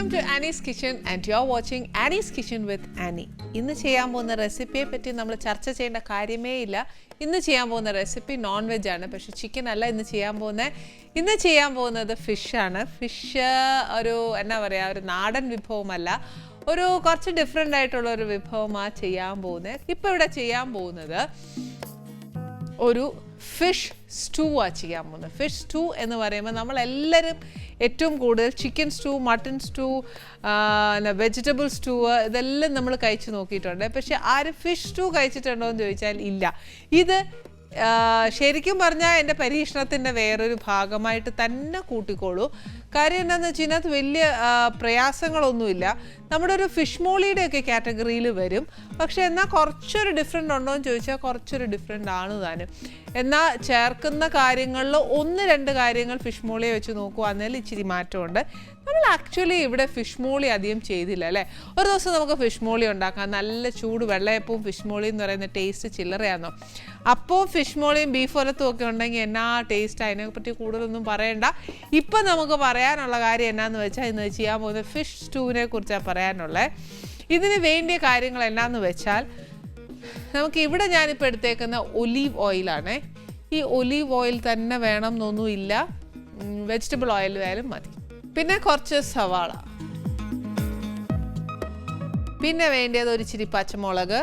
Welcome to Annie's kitchen and you are watching Annie's kitchen with Annie. ഇന്ന് ചെയ്യാൻ പോകുന്ന റെസിപ്പിയെ പറ്റി നമ്മൾ ചർച്ച ചെയ്യേണ്ട കാര്യമേ ഇല്ല. ഇന്ന് ചെയ്യാൻ പോകുന്ന റെസിപ്പി നോൺ വെജ് ആണ്, പക്ഷെ ചിക്കൻ അല്ല ഇന്ന് ചെയ്യാൻ പോകുന്നത് ഫിഷാണ്. ഫിഷ് ഒരു എന്നാ പറയുക, ഒരു നാടൻ വിഭവമല്ല, ഒരു കുറച്ച് ഡിഫറെൻ്റ് ആയിട്ടുള്ള ഒരു വിഭവമാണ് ചെയ്യാൻ പോകുന്നത്. ഇപ്പോൾ ഇവിടെ ചെയ്യാൻ പോകുന്നത് ഒരു ഫിഷ് സ്റ്റൂ ആണ് ചെയ്യാൻ പോകുന്നത്. ഫിഷ് സ്റ്റൂ എന്ന് പറയുമ്പോൾ നമ്മളെല്ലാവരും ഏറ്റവും കൂടുതൽ chicken stew, mutton stew, vegetable stew ഇതെല്ലാം നമ്മൾ കഴിച്ച് നോക്കിയിട്ടുണ്ട്. പക്ഷെ ആരും ഫിഷ് സ്റ്റൂ കഴിച്ചിട്ടുണ്ടോ എന്ന് ചോദിച്ചാൽ ഇല്ല. ഇത് ശരിക്കും പറഞ്ഞാൽ എൻ്റെ പരീക്ഷണത്തിൻ്റെ വേറൊരു ഭാഗമായിട്ട് തന്നെ കൂട്ടിക്കോളൂ. കാര്യം എന്താണെന്ന് വെച്ച് കഴിഞ്ഞാൽ വലിയ പ്രയാസങ്ങളൊന്നുമില്ല. നമ്മുടെ ഒരു ഫിഷ് മോളിയുടെയൊക്കെ കാറ്റഗറിയിൽ വരും. പക്ഷേ എന്നാൽ കുറച്ചൊരു ഡിഫറെൻ്റ് ഉണ്ടോ എന്ന് ചോദിച്ചാൽ കുറച്ചൊരു ഡിഫറെൻ്റ് ആണ് താനും. എന്നാൽ ചേർക്കുന്ന കാര്യങ്ങളിൽ 1-2 കാര്യങ്ങൾ ഫിഷ് മോളിയെ വെച്ച് നോക്കുകയാണെങ്കിൽ ഇച്ചിരി മാറ്റമുണ്ട്. നമ്മൾ ആക്ച്വലി ഇവിടെ ഫിഷ് മോളി അധികം ചെയ്തില്ല അല്ലേ. ഒരു ദിവസം നമുക്ക് ഫിഷ് മോളി ഉണ്ടാക്കാം. നല്ല ചൂട് വെള്ളയപ്പവും ഫിഷ് മോളി എന്ന് പറയുന്ന ടേസ്റ്റ് ചില്ലറയാണോ. അപ്പോൾ ഫിഷ് മോളിയും ബീഫ് ഒലത്തും ഒക്കെ ഉണ്ടെങ്കിൽ എന്നാ ടേസ്റ്റ്, അതിനെപ്പറ്റി കൂടുതലൊന്നും പറയണ്ട. ഇപ്പം നമുക്ക് പറയാനുള്ള കാര്യം എന്നാന്ന് വെച്ചാൽ ഇന്ന് ചെയ്യാൻ പോകുന്നത് ഫിഷ് സ്റ്റൂവിനെ കുറിച്ചാണ് പറയാനുള്ളത്. ഇതിന് വേണ്ടിയ കാര്യങ്ങൾ എന്നാന്ന് വെച്ചാൽ നമുക്ക് ഇവിടെ ഞാനിപ്പോൾ എടുത്തേക്കുന്ന ഒലീവ് ഓയിലാണ്. ഈ ഒലീവ് ഓയിൽ തന്നെ വേണം എന്നൊന്നുമില്ല, വെജിറ്റബിൾ ഓയിൽ ആയാലും മതി. പിന്നെ കുറച്ച് സവാള, പിന്നെ വേണ്ടത് ഒരു ഇച്ചിരി പച്ചമുളക്,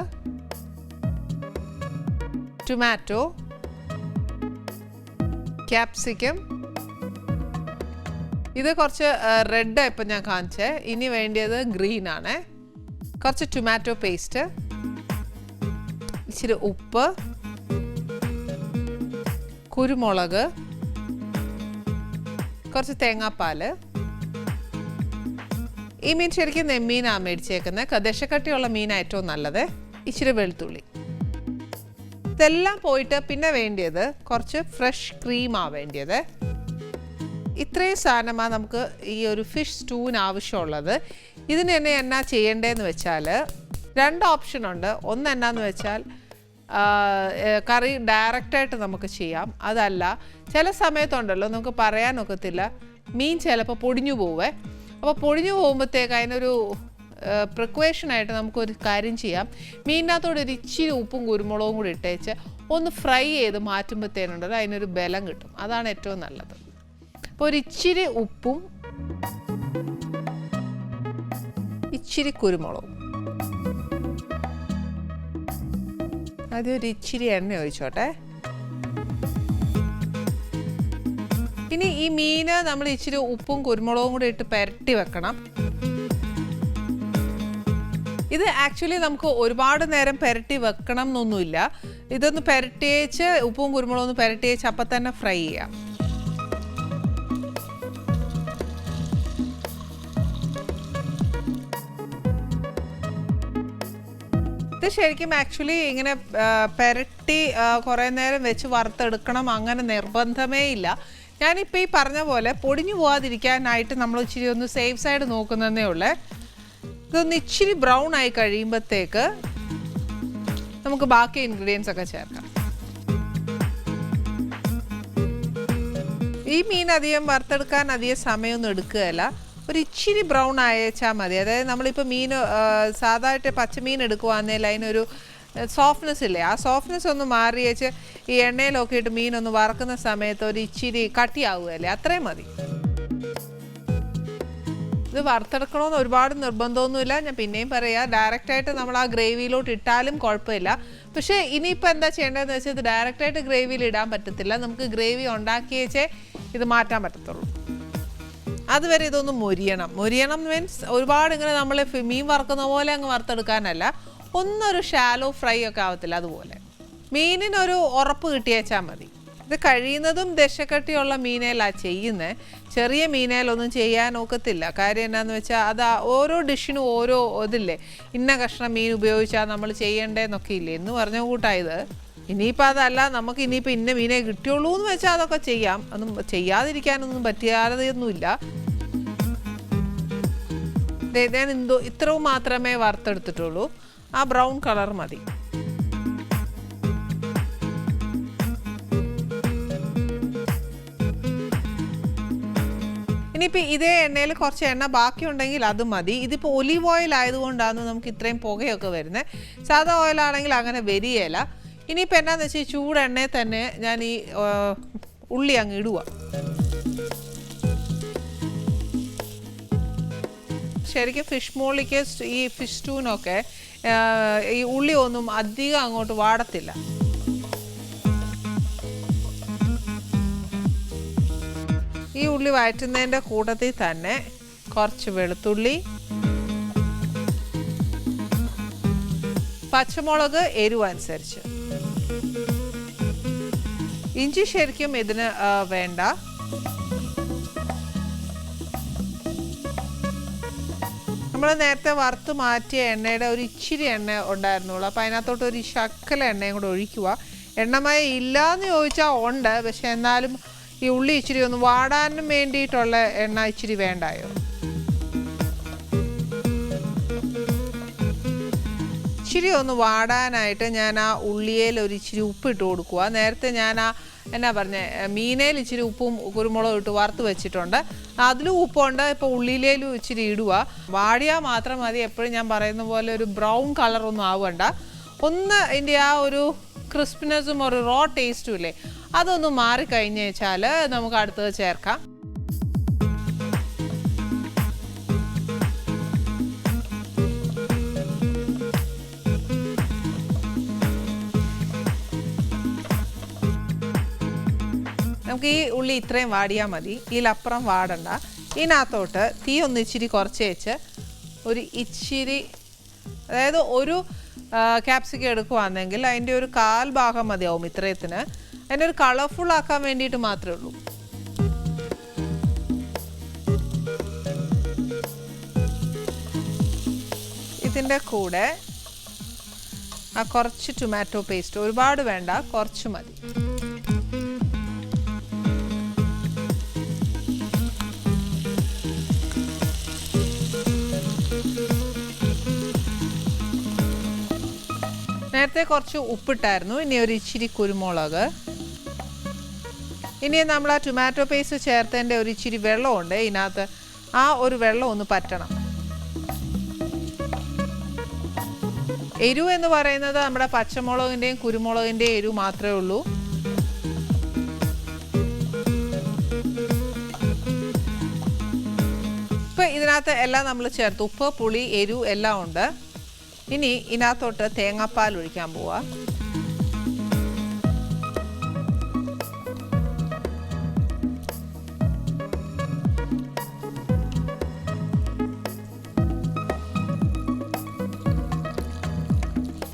ടൊമാറ്റോ, ക്യാപ്സിക്കം. ഇത് കുറച്ച് റെഡ് ഇപ്പം ഞാൻ കാണിച്ചേ. ഇനി വേണ്ടത് ഗ്രീൻ ആണ്. കുറച്ച് ടൊമാറ്റോ പേസ്റ്റ്, ഇച്ചിരി ഉപ്പ്, കുരുമുളക്, കുറച്ച് തേങ്ങാപ്പാൽ. ഈ മീൻ ശരിക്കും നെമ്മീനാണ് മേടിച്ചേക്കുന്നത്. ദശക്കട്ടിയുള്ള മീനാണ് ഏറ്റവും നല്ലത്. ഇച്ചിരി വെളുത്തുള്ളി, ഇതെല്ലാം പോയിട്ട് പിന്നെ വേണ്ടിയത് കുറച്ച് ഫ്രഷ് ക്രീമാണ് വേണ്ടിയത്. ഇത്രയും സാധനമാണ് നമുക്ക് ഈ ഒരു ഫിഷ് സ്റ്റൂവിന് ആവശ്യമുള്ളത്. ഇതിന് തന്നെ എന്നാ ചെയ്യേണ്ടതെന്ന് വെച്ചാൽ 2 ഓപ്ഷൻ ഉണ്ട്. ഒന്ന് എന്നാന്ന് വെച്ചാൽ കറി ഡയറക്റ്റായിട്ട് നമുക്ക് ചെയ്യാം. അതല്ല, ചില സമയത്തുണ്ടല്ലോ നമുക്ക് പറയാനൊക്കത്തില്ല, മീൻ ചിലപ്പോൾ പൊടിഞ്ഞു പോവേ. അപ്പോൾ പൊടിഞ്ഞു പോകുമ്പോഴത്തേക്ക് അതിനൊരു പ്രിക്വേഷനായിട്ട് നമുക്കൊരു കാര്യം ചെയ്യാം. മീനിനകത്തോടെ ഒരു ഇച്ചിരി ഉപ്പും കുരുമുളകും കൂടി ഇട്ടേച്ച് ഒന്ന് ഫ്രൈ ചെയ്ത് മാറ്റുമ്പോഴത്തേനുണ്ടല്ലോ അതിനൊരു ബലം കിട്ടും. അതാണ് ഏറ്റവും നല്ലത്. അപ്പോൾ ഒരു ഇച്ചിരി ഉപ്പും ഇച്ചിരി കുരുമുളകും, ആദ്യം ഒരു ഇച്ചിരി എണ്ണ ഒഴിച്ചോട്ടെ. ഇനി ഈ മീന് നമ്മൾ ഇച്ചിരി ഉപ്പും കുരുമുളകും കൂടി ഇട്ട് പുരട്ടി വെക്കണം. ഇത് ആക്ച്വലി നമുക്ക് ഒരുപാട് നേരം പുരട്ടി വെക്കണം എന്നൊന്നുമില്ല. ഇതൊന്ന് പുരട്ടിയേച്ച് ഉപ്പും കുരുമുളകും ഒന്ന് പുരട്ടിയേച്ച് അപ്പം തന്നെ ഫ്രൈ ചെയ്യാം. ഇത് ശരിക്കും ആക്ച്വലി ഇങ്ങനെ പുരട്ടി കുറേ നേരം വെച്ച് വറുത്തെടുക്കണം അങ്ങനെ നിർബന്ധമേ ഇല്ല. ഞാനിപ്പോൾ ഈ പറഞ്ഞ പോലെ പൊടിഞ്ഞു പോകാതിരിക്കാനായിട്ട് നമ്മൾ ഇച്ചിരി ഒന്ന് സേഫ് സൈഡ് നോക്കുന്നതേ ഉള്ളേ. ഇതൊന്ന് ഇച്ചിരി ബ്രൗൺ ആയി കഴിയുമ്പോഴത്തേക്ക് നമുക്ക് ബാക്കി ഇൻഗ്രീഡിയൻസ് ഒക്കെ ചേർക്കാം. ഈ മീൻ അധികം വറുത്തെടുക്കാൻ അധികം സമയമൊന്നും എടുക്കുകയല്ല. ഒരു ഇച്ചിരി ബ്രൗൺ അയച്ചാൽ മതി. അതായത് നമ്മളിപ്പോൾ മീൻ സാധാരണ പച്ചമീൻ എടുക്കുവാന്നേൽ അതിനൊരു സോഫ്റ്റ്നെസ് ഇല്ലേ, ആ സോഫ്റ്റ്നെസ് ഒന്ന് മാറി വെച്ച് ഈ എണ്ണയിലൊക്കെ ഇട്ട് മീനൊന്ന് വറക്കുന്ന സമയത്ത് ഒരു ഇച്ചിരി കട്ടിയാവുകയല്ലേ, അത്രയും മതി. ഇത് വറുത്തെടുക്കണമെന്ന് ഒരുപാട് നിർബന്ധമൊന്നുമില്ല. ഞാൻ പിന്നെയും പറയാം, ഡയറക്റ്റായിട്ട് നമ്മൾ ആ ഗ്രേവിയിലോട്ട് ഇട്ടാലും കുഴപ്പമില്ല. പക്ഷേ ഇനിയിപ്പോൾ എന്താ ചെയ്യേണ്ടതെന്ന് വെച്ചാൽ ഇത് ഡയറക്റ്റായിട്ട് ഗ്രേവിയിൽ ഇടാൻ പറ്റത്തില്ല. നമുക്ക് ഗ്രേവി ഉണ്ടാക്കിയേച്ചേ ഇത് മാറ്റാൻ പറ്റത്തുള്ളൂ. അതുവരെ ഇതൊന്ന് മൊരിയണം മീൻസ് ഒരുപാട് ഇങ്ങനെ നമ്മൾ മീൻ വറുക്കുന്ന പോലെ അങ്ങ് വറുത്തെടുക്കാനല്ല, ഒന്നൊരു ഷാലോ ഫ്രൈ ഒക്കെ ആവത്തില്ല അതുപോലെ. മീനിനൊരു ഉറപ്പ് കിട്ടിയേച്ചാൽ മതി. ഇത് കഴിയുന്നതും ദശക്കട്ടിയുള്ള മീനയിലാണ് ചെയ്യുന്നത്. ചെറിയ മീനയിലൊന്നും ചെയ്യാൻ ഒക്കത്തില്ല. കാര്യം എന്നാന്ന് വെച്ചാൽ അത് ഓരോ ഡിഷിനും ഓരോ ഇതില്ലേ, ഇന്ന കഷ്ണം മീൻ ഉപയോഗിച്ചാൽ നമ്മൾ ചെയ്യേണ്ടതെന്നൊക്കെ ഇല്ലേ എന്ന് പറഞ്ഞ കൂട്ടായത്. ഇനിയിപ്പോൾ അതല്ല, നമുക്ക് ഇനിയിപ്പോൾ ഇന്ന മീനെ കിട്ടിയുള്ളൂ എന്ന് വെച്ചാൽ അതൊക്കെ ചെയ്യാം. ഒന്നും ചെയ്യാതിരിക്കാനൊന്നും പറ്റിയാതെയൊന്നുമില്ല. ഞാൻ ഇത്രയും മാത്രമേ വറുത്തെടുത്തിട്ടുള്ളൂ. ആ ബ്രൗൺ കളർ മതി. ഇനിയിപ്പോൾ ഇതേ എണ്ണയിൽ കുറച്ച് എണ്ണ ബാക്കിയുണ്ടെങ്കിൽ അത് മതി. ഇതിപ്പോൾ ഒലീവ് ഓയിൽ ആയതുകൊണ്ടാണ് നമുക്ക് ഇത്രയും പുകയൊക്കെ വരുന്നത്. സാധാ ഓയിലാണെങ്കിൽ അങ്ങനെ വരികയില്ല. ഇനിയിപ്പോൾ എന്നാന്ന് വെച്ചാൽ ഈ ചൂടെണ്ണയിൽ തന്നെ ഞാൻ ഈ ഉള്ളി അങ്ങ് ഇടുക. ശരിക്കും ഫിഷ് മോളിക്ക് ഈ ഫിഷ് സ്റ്റൂനൊക്കെ ഈ ഉള്ളി ഒന്നും അധികം അങ്ങോട്ട് വാടത്തില്ല. ഈ ഉള്ളി വഴറ്റുന്നതിൻ്റെ കൂട്ടത്തിൽ തന്നെ കുറച്ച് വെളുത്തുള്ളി, പച്ചമുളക് എരിവ് അനുസരിച്ച്, ഇഞ്ചി ശരിക്കും ഇതിന് വേണ്ട. നമ്മൾ നേരത്തെ വറുത്ത് മാറ്റിയ എണ്ണയുടെ ഒരു ഇച്ചിരി എണ്ണ ഉണ്ടായിരുന്നുള്ളൂ. അപ്പോൾ അതിനകത്തോട്ട് ഒരു ശക്കല എണ്ണയും കൂടെ ഒഴിക്കുക. എണ്ണമയം ഇല്ലയെന്ന് ചോദിച്ചാൽ ഉണ്ട്, പക്ഷെ എന്നാലും ഈ ഉള്ളി ഇച്ചിരി ഒന്ന് വാടാനും വേണ്ടിയിട്ടുള്ള എണ്ണ ഇച്ചിരി വേണ്ടായോ. ഇച്ചിരി ഒന്ന് വാടാനായിട്ട് ഞാൻ ആ ഉള്ളിയിൽ ഒരു ഇച്ചിരി ഉപ്പിട്ട് കൊടുക്കുക. നേരത്തെ ഞാൻ മീനയിൽ ഇച്ചിരി ഉപ്പും കുരുമുളകും ഇട്ട് വറുത്ത് വെച്ചിട്ടുണ്ട്. അതിലും ഉപ്പുണ്ട്. ഇപ്പോൾ ഉള്ളിയിലും ഇച്ചിരി ഇടുക. വാടിയാൽ മാത്രം മതി. എപ്പോഴും ഞാൻ പറയുന്ന പോലെ ഒരു ബ്രൗൺ കളറൊന്നും ആവണ്ട. ഒന്ന് അതിൻ്റെ ആ ഒരു ക്രിസ്പിനെസ്സും ഒരു റോ ടേസ്റ്റും ഇല്ലേ, അതൊന്ന് മാറിക്കഴിഞ്ഞ് വെച്ചാൽ നമുക്ക് അടുത്തത് ചേർക്കാം. നമുക്ക് ഈ ഉള്ളി ഇത്രയും വാടിയാൽ മതി. ഇതിലപ്പുറം വാടണ്ട. ഇതിനകത്തോട്ട് തീ ഒന്ന് ഇച്ചിരി കുറച്ച് വെച്ച് ഒരു ഇച്ചിരി, അതായത് ഒരു ക്യാപ്സിക്കം എടുക്കുവാണെങ്കിൽ അതിൻ്റെ ഒരു 1/4 ഭാഗം മതിയാവും ഇത്രയത്തിന്. അതിൻ്റെ ഒരു കളർഫുൾ ആക്കാൻ വേണ്ടിയിട്ട് മാത്രമേ ഉള്ളൂ. ഇതിൻ്റെ കൂടെ ആ കുറച്ച് ടൊമാറ്റോ പേസ്റ്റ്, ഒരുപാട് വേണ്ട, കുറച്ച് മതി. നേരത്തെ കുറച്ച് ഉപ്പിട്ടായിരുന്നു. ഇനി ഒരു ഇച്ചിരി കുരുമുളക്. ഇനി നമ്മൾ ആ ടൊമാറ്റോ പേസ്റ്റ് ചേർത്തതിൻ്റെ ഒരു ഇച്ചിരി വെള്ളമുണ്ട് ഇതിനകത്ത്. ആ ഒരു വെള്ളം ഒന്ന് പറ്റണം. എരിവ് എന്ന് പറയുന്നത് നമ്മുടെ പച്ചമുളകിൻ്റെയും കുരുമുളകിൻ്റെയും എരിവ് മാത്രമേ ഉള്ളൂ. ഇപ്പം ഇതിനകത്ത് എല്ലാം നമ്മൾ ചേർത്ത്, ഉപ്പ്, പുളി, എരിവ് എല്ലാം ഉണ്ട്. ഇനി ഇതിനകത്തോട്ട് തേങ്ങാപ്പാൽ ഒഴിക്കാൻ പോവാ.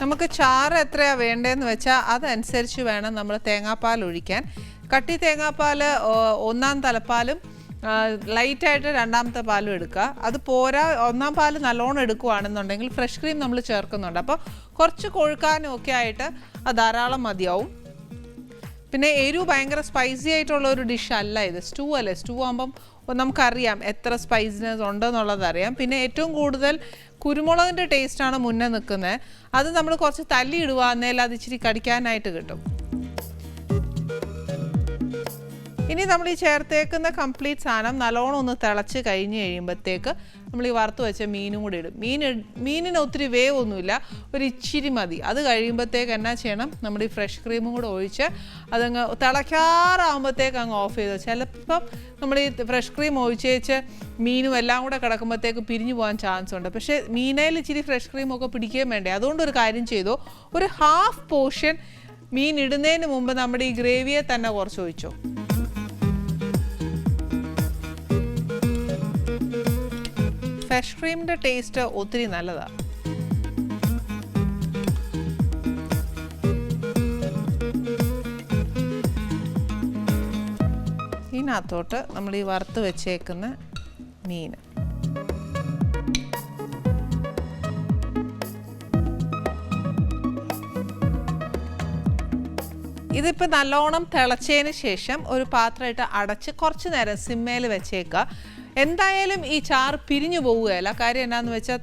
നമുക്ക് ചാറ് എത്രയാണ് വേണ്ടതെന്ന് വെച്ചാൽ അതനുസരിച്ച് വേണം നമ്മൾ തേങ്ങാപ്പാൽ ഒഴിക്കാൻ. കട്ടി തേങ്ങാപ്പാൽ 1-ാം തലപ്പാലും ലൈറ്റായിട്ട് 2-ാമത്തെ പാലും എടുക്കുക. അത് പോരാ, 1-ാം പാൽ നല്ലോണം എടുക്കുകയാണെന്നുണ്ടെങ്കിൽ ഫ്രഷ് ക്രീം നമ്മൾ ചേർക്കുന്നുണ്ട്. അപ്പോൾ കുറച്ച് കൊഴുക്കാനും ഒക്കെ ആയിട്ട് അത് ധാരാളം മതിയാവും. പിന്നെ എരിവ് ഭയങ്കര സ്പൈസി ആയിട്ടുള്ള ഒരു ഡിഷ് അല്ല ഇത്. സ്റ്റൂ അല്ലേ. സ്റ്റൂ ആകുമ്പം നമുക്കറിയാം എത്ര സ്പൈസിനെസ് ഉണ്ടെന്നുള്ളത് അറിയാം. പിന്നെ ഏറ്റവും കൂടുതൽ കുരുമുളകിൻ്റെ ടേസ്റ്റാണ് മുന്നേ നിൽക്കുന്നത്. അത് നമ്മൾ കുറച്ച് തല്ലി ഇടുക എന്നേൽ അത് ഇച്ചിരി കടിക്കാനായിട്ട് കിട്ടും. ഇനി നമ്മൾ ഈ ചേർത്തേക്കുന്ന കംപ്ലീറ്റ് സാധനം നല്ലോണം ഒന്ന് തിളച്ച് കഴിഞ്ഞ് കഴിയുമ്പോഴത്തേക്ക് നമ്മൾ ഈ വറുത്ത് വെച്ച മീനും കൂടി ഇടും. മീനിന് ഒത്തിരി വേവൊന്നുമില്ല, ഒരു ഇച്ചിരി മതി. അത് കഴിയുമ്പോഴത്തേക്ക് എന്നാ ചെയ്യണം, നമ്മൾ ഈ ഫ്രഷ് ക്രീമും കൂടെ ഒഴിച്ച് അതങ്ങ് തിളയ്ക്കാറാകുമ്പോഴത്തേക്ക് അങ്ങ് ഓഫ് ചെയ്തു. ചിലപ്പം നമ്മൾ ഈ ഫ്രഷ് ക്രീം ഒഴിച്ച് വെച്ച് മീനും എല്ലാം കൂടെ കിടക്കുമ്പോഴത്തേക്ക് പിരിഞ്ഞു പോകാൻ ചാൻസ് ഉണ്ട്. പക്ഷേ മീനയിൽ ഇച്ചിരി ഫ്രഷ് ക്രീമൊക്കെ പിടിക്കുകയും വേണ്ടേ. അതുകൊണ്ടൊരു കാര്യം ചെയ്തു, ഒരു 1/2 പോർഷൻ മീൻ ഇടുന്നതിന് മുമ്പ് നമ്മുടെ ഈ ഗ്രേവിയെ തന്നെ കുറച്ച് ഒഴിച്ചോ. ഫ്രഷ് ക്രീമിൻ്റെ ടേസ്റ്റ് ഒത്തിരി നല്ലതാണ്. ഇതിനകത്തോട്ട് നമ്മൾ ഈ വറുത്ത് വെച്ചേക്കുന്ന മീൻ ഇതിപ്പോൾ നല്ലോണം തിളച്ചതിന് ശേഷം ഒരു പാത്രം ഇട്ട് അടച്ച് കുറച്ച് നേരം സിമ്മേൽ വെച്ചേക്കുക. എന്തായാലും ഈ ചാറ് പിരിഞ്ഞു പോവുകയല്ല. കാര്യം എന്നാന്ന് വെച്ചാൽ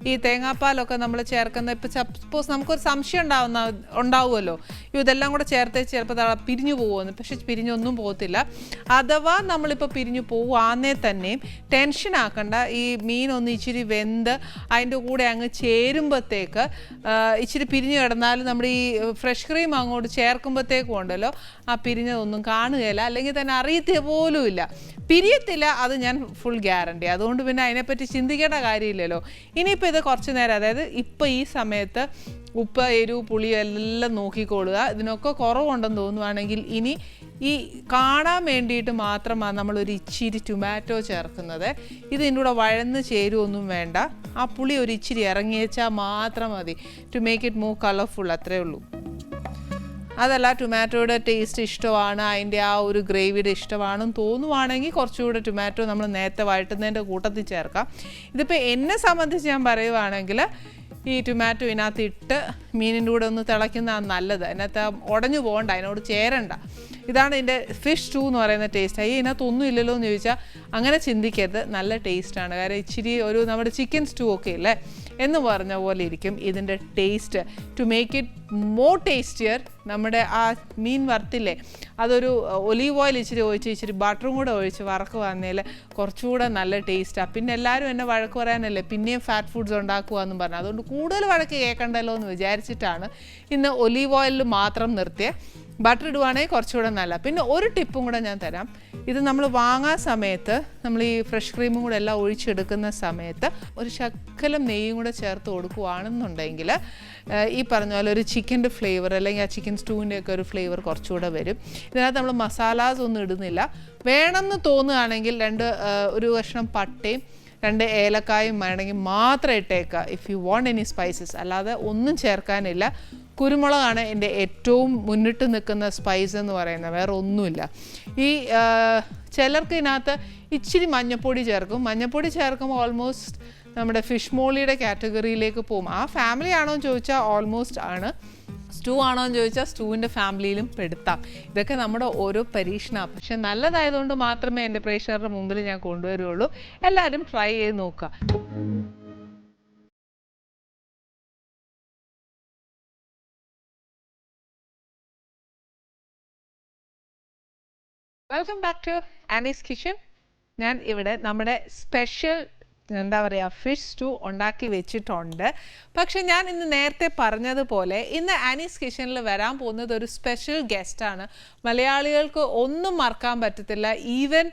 ഈ തേങ്ങാപ്പാലൊക്കെ നമ്മൾ ചേർക്കുന്ന ഇപ്പം സപ്പോസ് നമുക്കൊരു സംശയം ഉണ്ടാവുമല്ലോ, ഇതെല്ലാം കൂടെ ചേർത്ത് ചിലപ്പോൾ പിരിഞ്ഞു പോകുമെന്ന്. പക്ഷെ പിരിഞ്ഞൊന്നും പോകത്തില്ല. അഥവാ നമ്മളിപ്പോൾ പിരിഞ്ഞു പോവുകയാന്നേ തന്നെയും ടെൻഷൻ ആക്കണ്ട. ഈ മീനൊന്ന് ഇച്ചിരി വെന്ത് അതിൻ്റെ കൂടെ അങ്ങ് ചേരുമ്പോഴത്തേക്ക് ഇച്ചിരി പിരിഞ്ഞു കിടന്നാലും നമ്മൾ ഈ ഫ്രഷ് ക്രീം അങ്ങോട്ട് ചേർക്കുമ്പോഴത്തേക്കും ഉണ്ടല്ലോ ആ പിരിഞ്ഞതൊന്നും കാണുകയില്ല, അല്ലെങ്കിൽ തന്നെ അറിയത്തില്ല പോലും ഇല്ല, പിരിയത്തില്ല. അത് ഞാൻ ഫുൾ ഗ്യാരണ്ടി. അതുകൊണ്ട് പിന്നെ അതിനെപ്പറ്റി ചിന്തിക്കേണ്ട കാര്യമില്ലല്ലോ. ഇനിയിപ്പോൾ ഇത് കുറച്ച് നേരം, അതായത് ഇപ്പോൾ ഈ സമയത്ത് ഉപ്പ്, എരിവ്, പുളി എല്ലാം നോക്കിക്കൊള്ളുക. ഇതിനൊക്കെ കുറവുണ്ടെന്ന് തോന്നുവാണെങ്കിൽ ഇനി ഈ കാണാൻ വേണ്ടിയിട്ട് മാത്രമാണ് നമ്മളൊരു ഇച്ചിരി ടൊമാറ്റോ ചേർക്കുന്നത്. ഇതിൻ്റെ കൂടെ വഴന്ന് ചേരുവൊന്നും വേണ്ട. ആ പുളി ഒരു ഇച്ചിരി ഇറങ്ങിയേച്ചാൽ മാത്രം മതി, to make it more colourful. അത്രേ ഉള്ളൂ. അതല്ല ടൊമാറ്റോയുടെ ടേസ്റ്റ് ഇഷ്ടമാണ്, അതിൻ്റെ ആ ഒരു ഗ്രേവിയുടെ ഇഷ്ടമാണെന്ന് തോന്നുവാണെങ്കിൽ കുറച്ചുകൂടെ ടൊമാറ്റോ നമ്മൾ നേരത്തെ വഴറ്റുന്നതിൻ്റെ കൂട്ടത്തിൽ ചേർക്കാം. ഇതിപ്പോൾ എന്നെ സംബന്ധിച്ച് ഞാൻ പറയുവാണെങ്കിൽ ഈ ടൊമാറ്റോ ഇതിനകത്ത് ഇട്ട് മീനിൻ്റെ കൂടെ ഒന്ന് തിളയ്ക്കുന്നതാണ് നല്ലത്. അതിനകത്ത് ഉടഞ്ഞു പോകണ്ട, അതിനോട് ചേരണ്ട. ഇതാണ് ഇതിൻ്റെ ഫിഷ് സ്റ്റൂ എന്ന് പറയുന്ന ടേസ്റ്റ്. ഇതിനകത്തൊന്നും ഇല്ലല്ലോ എന്ന് ചോദിച്ചാൽ അങ്ങനെ ചിന്തിക്കരുത്, നല്ല ടേസ്റ്റാണ്. കാരണം ഇച്ചിരി ഒരു നമ്മുടെ ചിക്കൻ സ്റ്റൂ ഒക്കെ ഇല്ലേ എന്ന് പറഞ്ഞ പോലെ ഇരിക്കും ഇതിൻ്റെ taste. To make it more tastier, നമ്മുടെ ആ മീൻ വറുത്തില്ലേ അതൊരു ഒലീവ് ഓയിൽ ഇച്ചിരി ഒഴിച്ച് ഇച്ചിരി ബട്ടറും കൂടെ ഒഴിച്ച് വറക്കുവാന്നേൽ കുറച്ചുകൂടെ നല്ല ടേസ്റ്റാണ്. പിന്നെ എല്ലാവരും എന്നെ വഴക്ക് പറയാനല്ലേ പിന്നെയും ഫാറ്റ് ഫുഡ്സ് ഉണ്ടാക്കുകയെന്നും പറഞ്ഞു. അതുകൊണ്ട് കൂടുതൽ വഴക്ക് കേൾക്കണ്ടല്ലോ എന്ന് വിചാരിച്ചിട്ടാണ് ഇന്ന് ഒലീവ് ഓയിലിൽ മാത്രം നിർത്തിയത്. ബട്ടർ ഇടുവാണെങ്കിൽ കുറച്ചുകൂടെ നല്ല. പിന്നെ ഒരു ടിപ്പും കൂടെ ഞാൻ തരാം. ഇത് നമ്മൾ വാങ്ങാൻ സമയത്ത് നമ്മൾ ഈ ഫ്രഷ് ക്രീമും കൂടെ എല്ലാം ഒഴിച്ചെടുക്കുന്ന സമയത്ത് ഒരു ശകലം നെയ്യും കൂടെ ചേർത്ത് കൊടുക്കുകയാണെന്നുണ്ടെങ്കിൽ ഈ പറഞ്ഞ പോലെ ഒരു ചിക്കൻ്റെ ഫ്ലേവർ അല്ലെങ്കിൽ ആ ചിക്കൻ സ്റ്റൂവിൻ്റെ ഒക്കെ ഒരു ഫ്ലേവർ കുറച്ചുകൂടെ വരും. ഇതിനകത്ത് നമ്മൾ മസാലാസ് ഒന്നും ഇടുന്നില്ല. വേണമെന്ന് തോന്നുകയാണെങ്കിൽ ഒരു കഷ്ണം പട്ടയും 2 ഏലക്കായും വേണമെങ്കിൽ മാത്രം ഇട്ടേക്കുക, if you want any spices. അല്ലാതെ ഒന്നും ചേർക്കാനില്ല. കുരുമുളകാണ് എൻ്റെ ഏറ്റവും മുന്നിട്ട് നിൽക്കുന്ന സ്പൈസ് എന്ന് പറയുന്നത്, വേറെ ഒന്നുമില്ല. ഈ ചിലർക്ക് ഇതിനകത്ത് ഇച്ചിരി മഞ്ഞൾപ്പൊടി ചേർക്കും. മഞ്ഞൾപ്പൊടി ചേർക്കുമ്പോൾ ഓൾമോസ്റ്റ് നമ്മുടെ ഫിഷ് മോളിയുടെ കാറ്റഗറിയിലേക്ക് പോകും. ആ ഫാമിലി ആണോ എന്ന് ചോദിച്ചാൽ ഓൾമോസ്റ്റ് ആണ്. സ്റ്റൂ ആണോ എന്ന് ചോദിച്ചാൽ സ്റ്റൂവിൻ്റെ ഫാമിലിയിലും പെടുത്താം. ഇതൊക്കെ നമ്മുടെ ഓരോ പരീക്ഷണമാണ്. പക്ഷെ നല്ലതായതുകൊണ്ട് മാത്രമേ എൻ്റെ പ്രേക്ഷകരുടെ മുമ്പിൽ ഞാൻ കൊണ്ടുവരുള്ളൂ. എല്ലാവരും ട്രൈ ചെയ്ത് നോക്കുക. Welcome back to Annie's kitchen. ഞാൻ ഇവിടെ നമ്മുടെ സ്പെഷ്യൽ എന്താ പറയുക ഫിഷ് സ്റ്റൂ ഉണ്ടാക്കി വെച്ചിട്ടുണ്ട്. പക്ഷെ ഞാൻ ഇന്ന് നേരത്തെ പറഞ്ഞതുപോലെ ഇന്ന് ആനീസ് കിച്ചണിൽ വരാൻ പോകുന്നത് ഒരു സ്പെഷ്യൽ ഗസ്റ്റാണ്. മലയാളികൾക്ക് ഒന്നും മറക്കാൻ പറ്റത്തില്ല. ഈവൻ